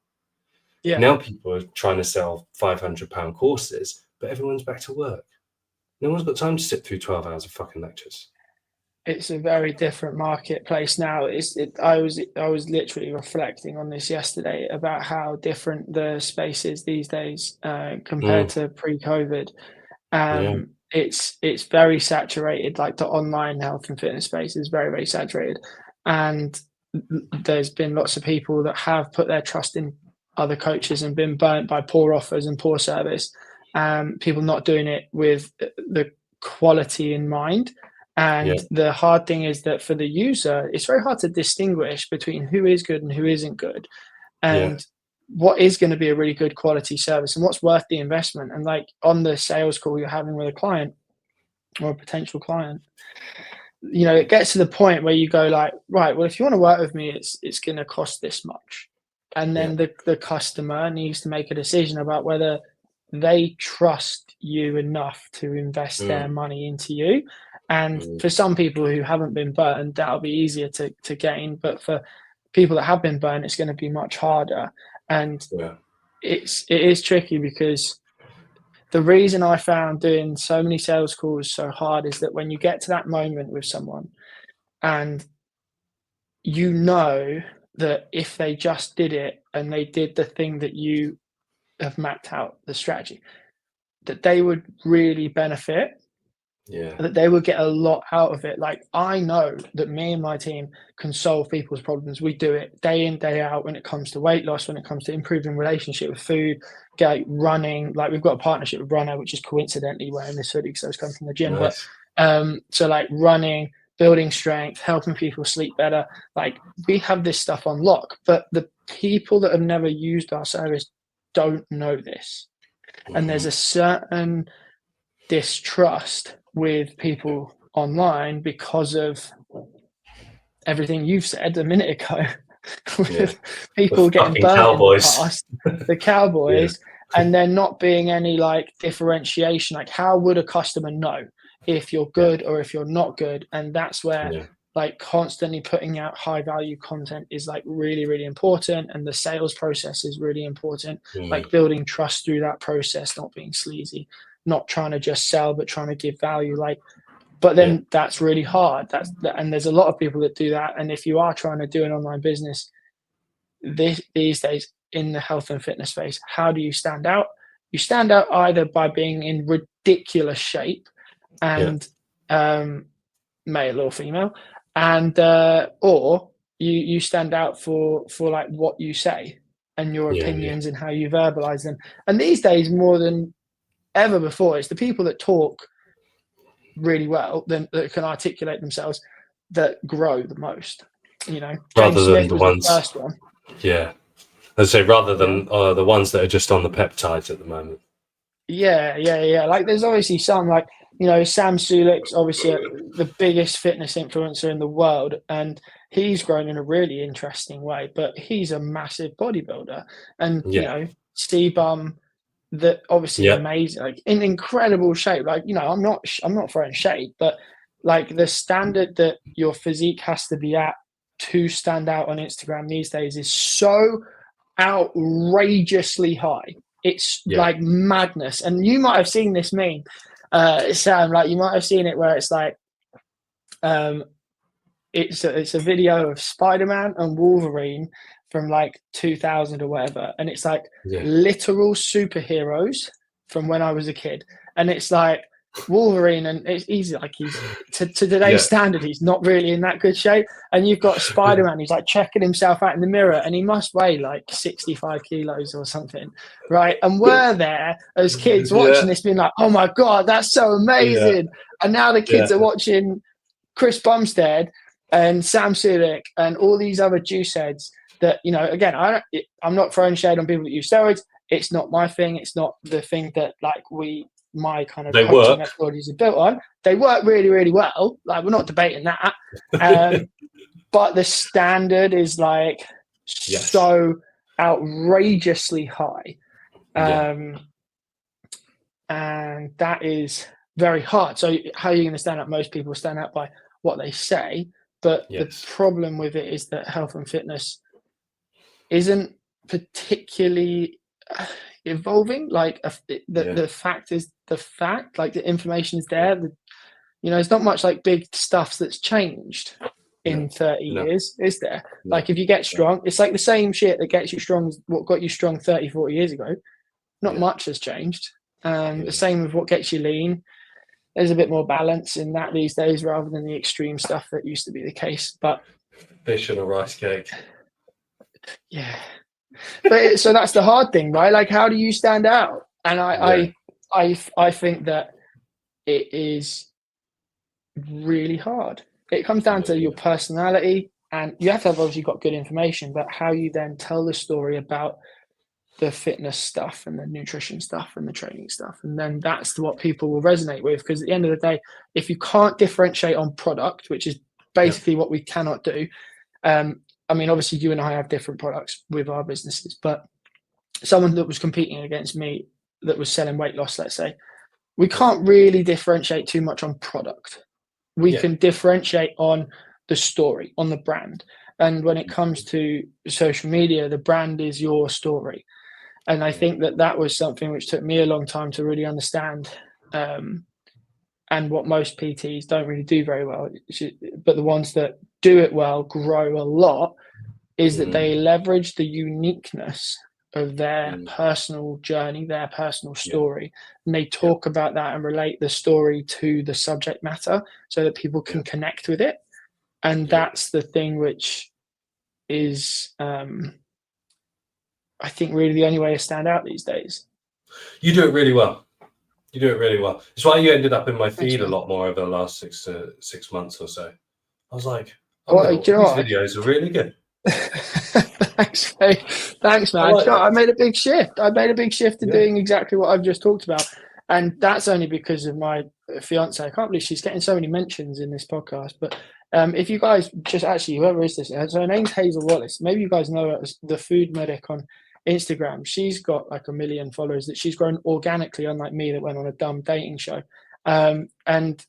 Now people are trying to sell £500 courses, but everyone's back to work. No one's got time to sit through 12 hours of fucking lectures. It's a very different marketplace now. I was literally reflecting on this yesterday about how different the space is these days compared to pre-COVID. It's very saturated. Like the online health and fitness space is very, very saturated, and there's been lots of people that have put their trust in other coaches and been burnt by poor offers and poor service. People not doing it with the quality in mind. And the hard thing is that for the user, it's very hard to distinguish between who is good and who isn't good, and what is going to be a really good quality service and what's worth the investment. And like on the sales call you're having with a client or a potential client, it gets to the point where you go like, right, well, if you want to work with me, it's going to cost this much. And then the customer needs to make a decision about whether they trust you enough to invest their money into you. And for some people who haven't been burned, that'll be easier to gain. But for people that have been burned, it's going to be much harder. And it is tricky, because the reason I found doing so many sales calls so hard is that when you get to that moment with someone and that if they just did it and they did the thing that you have mapped out, the strategy, that they would really benefit, that they would get a lot out of it. Like, I know that me and my team can solve people's problems. We do it day in, day out when it comes to weight loss, when it comes to improving relationship with food, running. Like, we've got a partnership with Runner, which is coincidentally wearing this hoodie because I was coming from the gym. Nice. But so like running, building strength, helping people sleep better, like we have this stuff on lock. But the people that have never used our service don't know this. And there's a certain distrust with people online because of everything you've said a minute ago. With people getting burnt Cowboys. in the past, the Cowboys, and there not being any like differentiation. Like, how would a customer know if you're good or if you're not good? And that's where like constantly putting out high value content is like really, really important. And the sales process is really important. Like building trust through that process, not being sleazy, not trying to just sell, but trying to give value. Like, but then that's really hard. And there's a lot of people that do that. And if you are trying to do an online business these days in the health and fitness space, how do you stand out? You stand out either by being in ridiculous shape and male or female, and or you stand out for like what you say and your opinions and how you verbalize them. And these days, more than ever before, it's the people that talk really well, that can articulate themselves, that grow the most. Rather James than Smith the was ones, the first one. I'd say rather than the ones that are just on the peptides at the moment. Like, there's obviously some, like, Sam Sulek's obviously the biggest fitness influencer in the world, and he's grown in a really interesting way, but he's a massive bodybuilder. And C-Bum, that obviously amazing, like in incredible shape. Like, I'm not throwing shade, but like the standard that your physique has to be at to stand out on Instagram these days is so outrageously high. It's like madness. And you might have seen this meme, Sam, like you might have seen it where it's like, it's a video of Spider-Man and Wolverine from like 2000 or whatever, and it's like literal superheroes from when I was a kid, and it's like Wolverine, and he's like, he's to today's standard, he's not really in that good shape, and you've got Spider-Man who's like checking himself out in the mirror, and he must weigh like 65 kilos or something, right? And we're there as kids watching this being like, oh my god, that's so amazing. And now the kids are watching Chris Bumstead and Sam Sulek and all these other juice heads that, you know, again, I'm not throwing shade on people that use steroids. It's not my thing. It's not the thing that like my kind of coaching methodologies are built on. They work really, really well. Like, we're not debating that. But the standard is like so outrageously high. And that is very hard. So how are you going to stand out? Most people stand out by what they say. But the problem with it is that health and fitness isn't particularly evolving. Like the fact is the fact. Like the information is there. You know, it's not much like big stuff that's changed in 30 years, is there? Like if you get strong, it's like the same shit that gets you strong as what got you strong 30, 40 years ago. Not much has changed. The same with what gets you lean. There's a bit more balance in that these days rather than the extreme stuff that used to be the case. But fish and a rice cake. Yeah. But so that's the hard thing, right? Like, how do you stand out? And I think that it is really hard. It comes down to your personality, and you have to have obviously got good information, but how you then tell the story about the fitness stuff and the nutrition stuff and the training stuff. And then that's what people will resonate with. Because at the end of the day, if you can't differentiate on product, which is basically what we cannot do. I mean, obviously you and I have different products with our businesses, but someone that was competing against me that was selling weight loss, let's say, we can't really differentiate too much on product. We can differentiate on the story, on the brand. And when it comes to social media, the brand is your story. And I think that was something which took me a long time to really understand, and what most PTs don't really do very well. But the ones that do it well, grow a lot, is that they leverage the uniqueness of their personal journey, their personal story. And they talk about that and relate the story to the subject matter so that people can connect with it. And that's the thing which is, I think, really the only way to stand out these days. You do it really well. You do it really well. It's why you ended up in my feed a lot more over the last 6 months or so. I was like, these videos are really good. Thanks, mate. Thanks, man. I made a big shift. I made a big shift to doing exactly what I've just talked about. And that's only because of my fiance. I can't believe she's getting so many mentions in this podcast. But if you guys just actually, whoever is this, so her name's Hazel Wallace. Maybe you guys know her as the Food Medic on Instagram. She's got like 1 million followers that she's grown organically, unlike me that went on a dumb dating show. And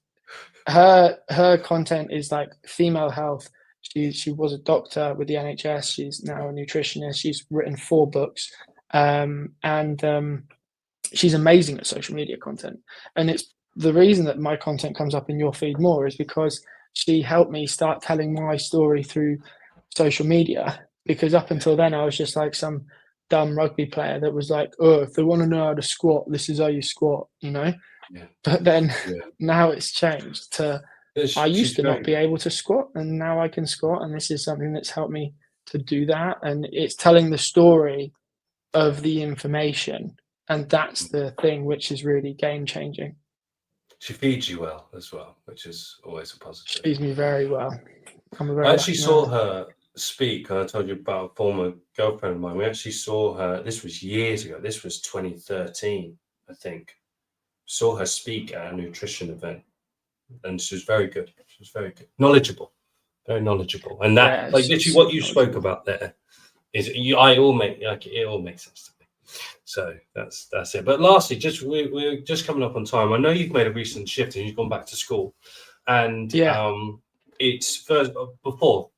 her content is like female health. She was a doctor with the NHS. She's now a nutritionist. She's written 4 books, and she's amazing at social media content. And it's the reason that my content comes up in your feed more is because she helped me start telling my story through social media. Because up until then, I was just like some dumb rugby player that was like, oh, if they want to know how to squat, this is how you squat, you know? But then now it's changed to, I used to not be able to squat, and now I can squat. And this is something that's helped me to do that. And it's telling the story of the information. And that's the thing which is really game changing. She feeds you well as well, which is always a positive. She feeds me very well. I actually saw her speak. I told you about a former girlfriend of mine. We actually saw her. This was years ago. This was 2013, I think. Saw her speak at a nutrition event, and she was very good. She was very good, knowledgeable, very knowledgeable. And that, like literally, what you spoke about there is it all makes sense to me. So that's it. But lastly, we're just coming up on time. I know you've made a recent shift and you've gone back to school, and it's first before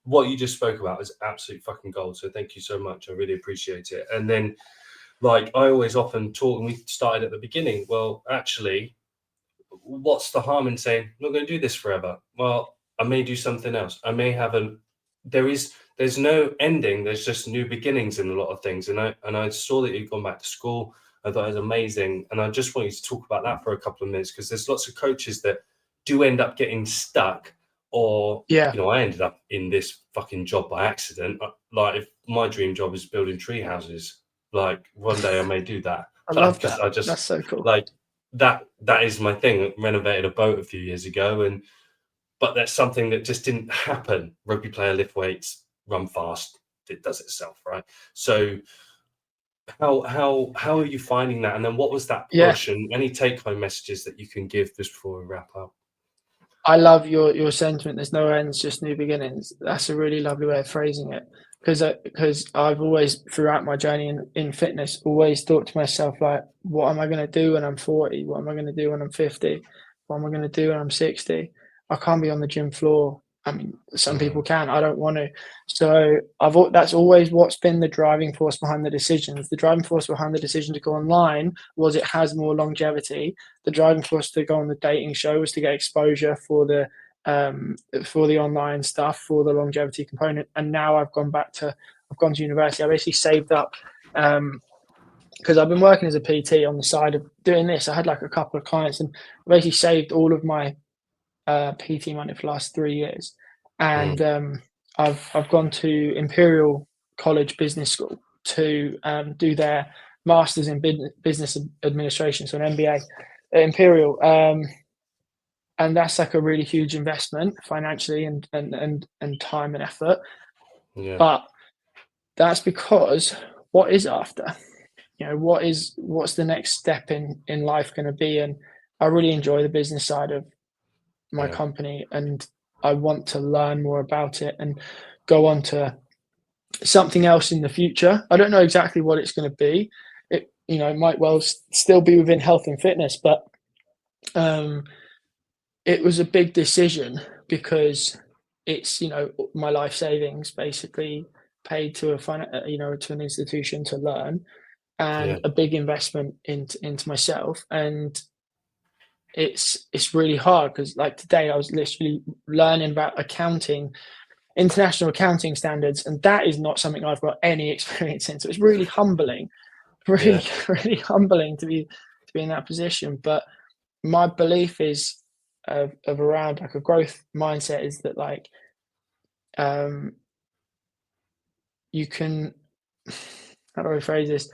what you just spoke about is absolute fucking gold. So thank you so much. I really appreciate it. And then like I always often talk, and we started at the beginning. Well, actually, what's the harm in saying, I'm not going to do this forever? Well, I may do something else. I may have a, there's no ending. There's just new beginnings in a lot of things. And I saw that you'd gone back to school. I thought it was amazing. And I just want you to talk about that for a couple of minutes, because there's lots of coaches that do end up getting stuck, or, Yeah, I ended up in this fucking job by accident. Like, if my dream job is building tree houses, like one day I may do that. I Like, love that. I just That's so cool. like, that is my thing. I renovated a boat a few years ago, and but that's something that just didn't happen. Rugby player, lift weights, run fast, it does itself, right? So how are you finding that? And then what was that Yeah, push, and any take home messages that you can give just before we wrap up? I love your sentiment. There's no ends, just new beginnings. That's a really lovely way of phrasing it. Because I've always, throughout my journey in fitness, always thought to myself, like, what am I going to do when I'm 40? What am I going to do when I'm 50? What am I going to do when I'm 60? I can't be on the gym floor. I mean, some people Mm, can. I don't want to. So that's always what's been the driving force behind the decisions. The driving force behind the decision to go online was it has more longevity. The driving force to go on the dating show was to get exposure for the online stuff, for the longevity component. And now I've gone to university. I basically saved up because I've been working as a PT on the side of doing this. I had like a couple of clients, and I basically saved all of my PT money for the last 3 years. mm, And I've gone to Imperial College Business School to do their masters in business administration, so an MBA at Imperial. And that's like a really huge investment financially and time and effort. yeah, But that's because what is after? What's the next step in life going to be? And I really enjoy the business side of my yeah, company, and I want to learn more about it and go on to something else in the future. I don't know exactly what it's going to be. It might well still be within health and fitness, but um, it was a big decision because it's my life savings basically paid to to an institution to learn, yeah, and a big investment into myself. And it's really hard because, like, today I was literally learning about accounting, international accounting standards, and that is not something I've got any experience in. So it's really humbling, really, yeah, really humbling to be in that position. But my belief is of around like a growth mindset is that, like, um you can how do I phrase this?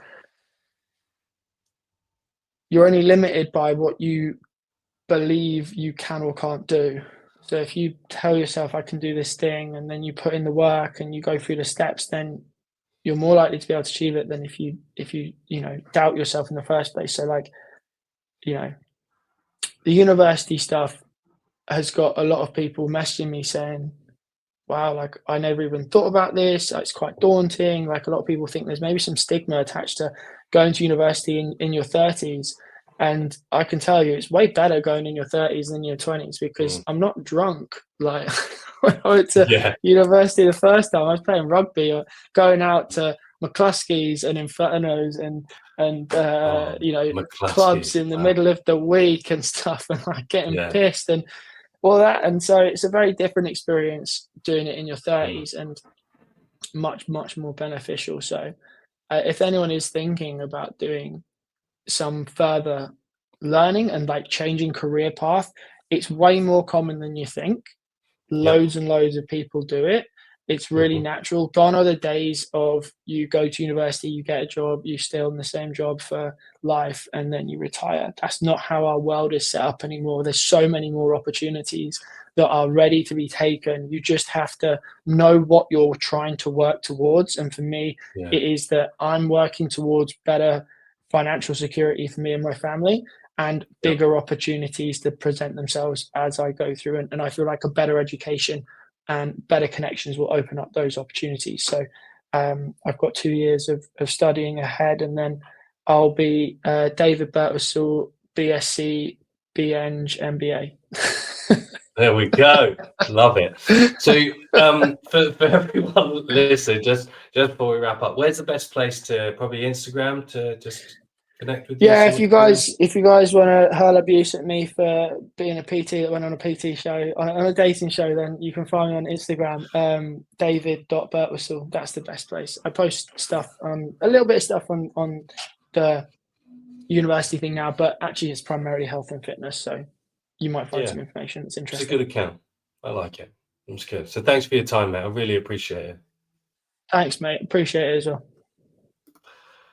You're only limited by what you believe you can or can't do. So if you tell yourself I can do this thing, and then you put in the work and you go through the steps, then you're more likely to be able to achieve it than if you doubt yourself in the first place. So, like, you know, the university stuff has got a lot of people messaging me saying, wow, like, I never even thought about this. It's quite daunting. Like, a lot of people think there's maybe some stigma attached to going to university in your 30s. And I can tell you, it's way better going in your 30s than your 20s because mm, I'm not drunk. Like, when I went to yeah, university the first time, I was playing rugby or going out to McCluskey's and Infernos and oh, clubs McCluskey's, in the wow, middle of the week and stuff, and like getting yeah, pissed and all that. And so it's a very different experience doing it in your mm, 30s, and much, much more beneficial. So if anyone is thinking about doing some further learning and like changing career path, it's way more common than you think. yep, Loads and loads of people do it. It's really mhm, natural. Gone are the days of you go to university, you get a job, you stay on the same job for life, and then you retire. That's not how our world is set up anymore. There's so many more opportunities that are ready to be taken. You just have to know what you're trying to work towards. And for me, yeah, it is that I'm working towards better financial security for me and my family, and yep, bigger opportunities to present themselves as I go through. And I feel like a better education and better connections will open up those opportunities. So I've got 2 years of studying ahead, and then I'll be David Birtwhistle, BSc, BEng, MBA. There we go. Love it. So, for everyone listening, just before we wrap up, where's the best place to, probably Instagram, to just connect with you? Yeah, See what you're doing? if you guys want to hurl abuse at me for being a PT that went on a PT show, on a dating show, then you can find me on Instagram, david.birtwhistle. That's the best place. I post stuff, a little bit of stuff on the university thing now, but actually it's primarily health and fitness. So you might find some information that's It's a interesting. good account. I like it. It's good. So thanks for your time, mate. I really appreciate it. Thanks, mate. Appreciate it as well.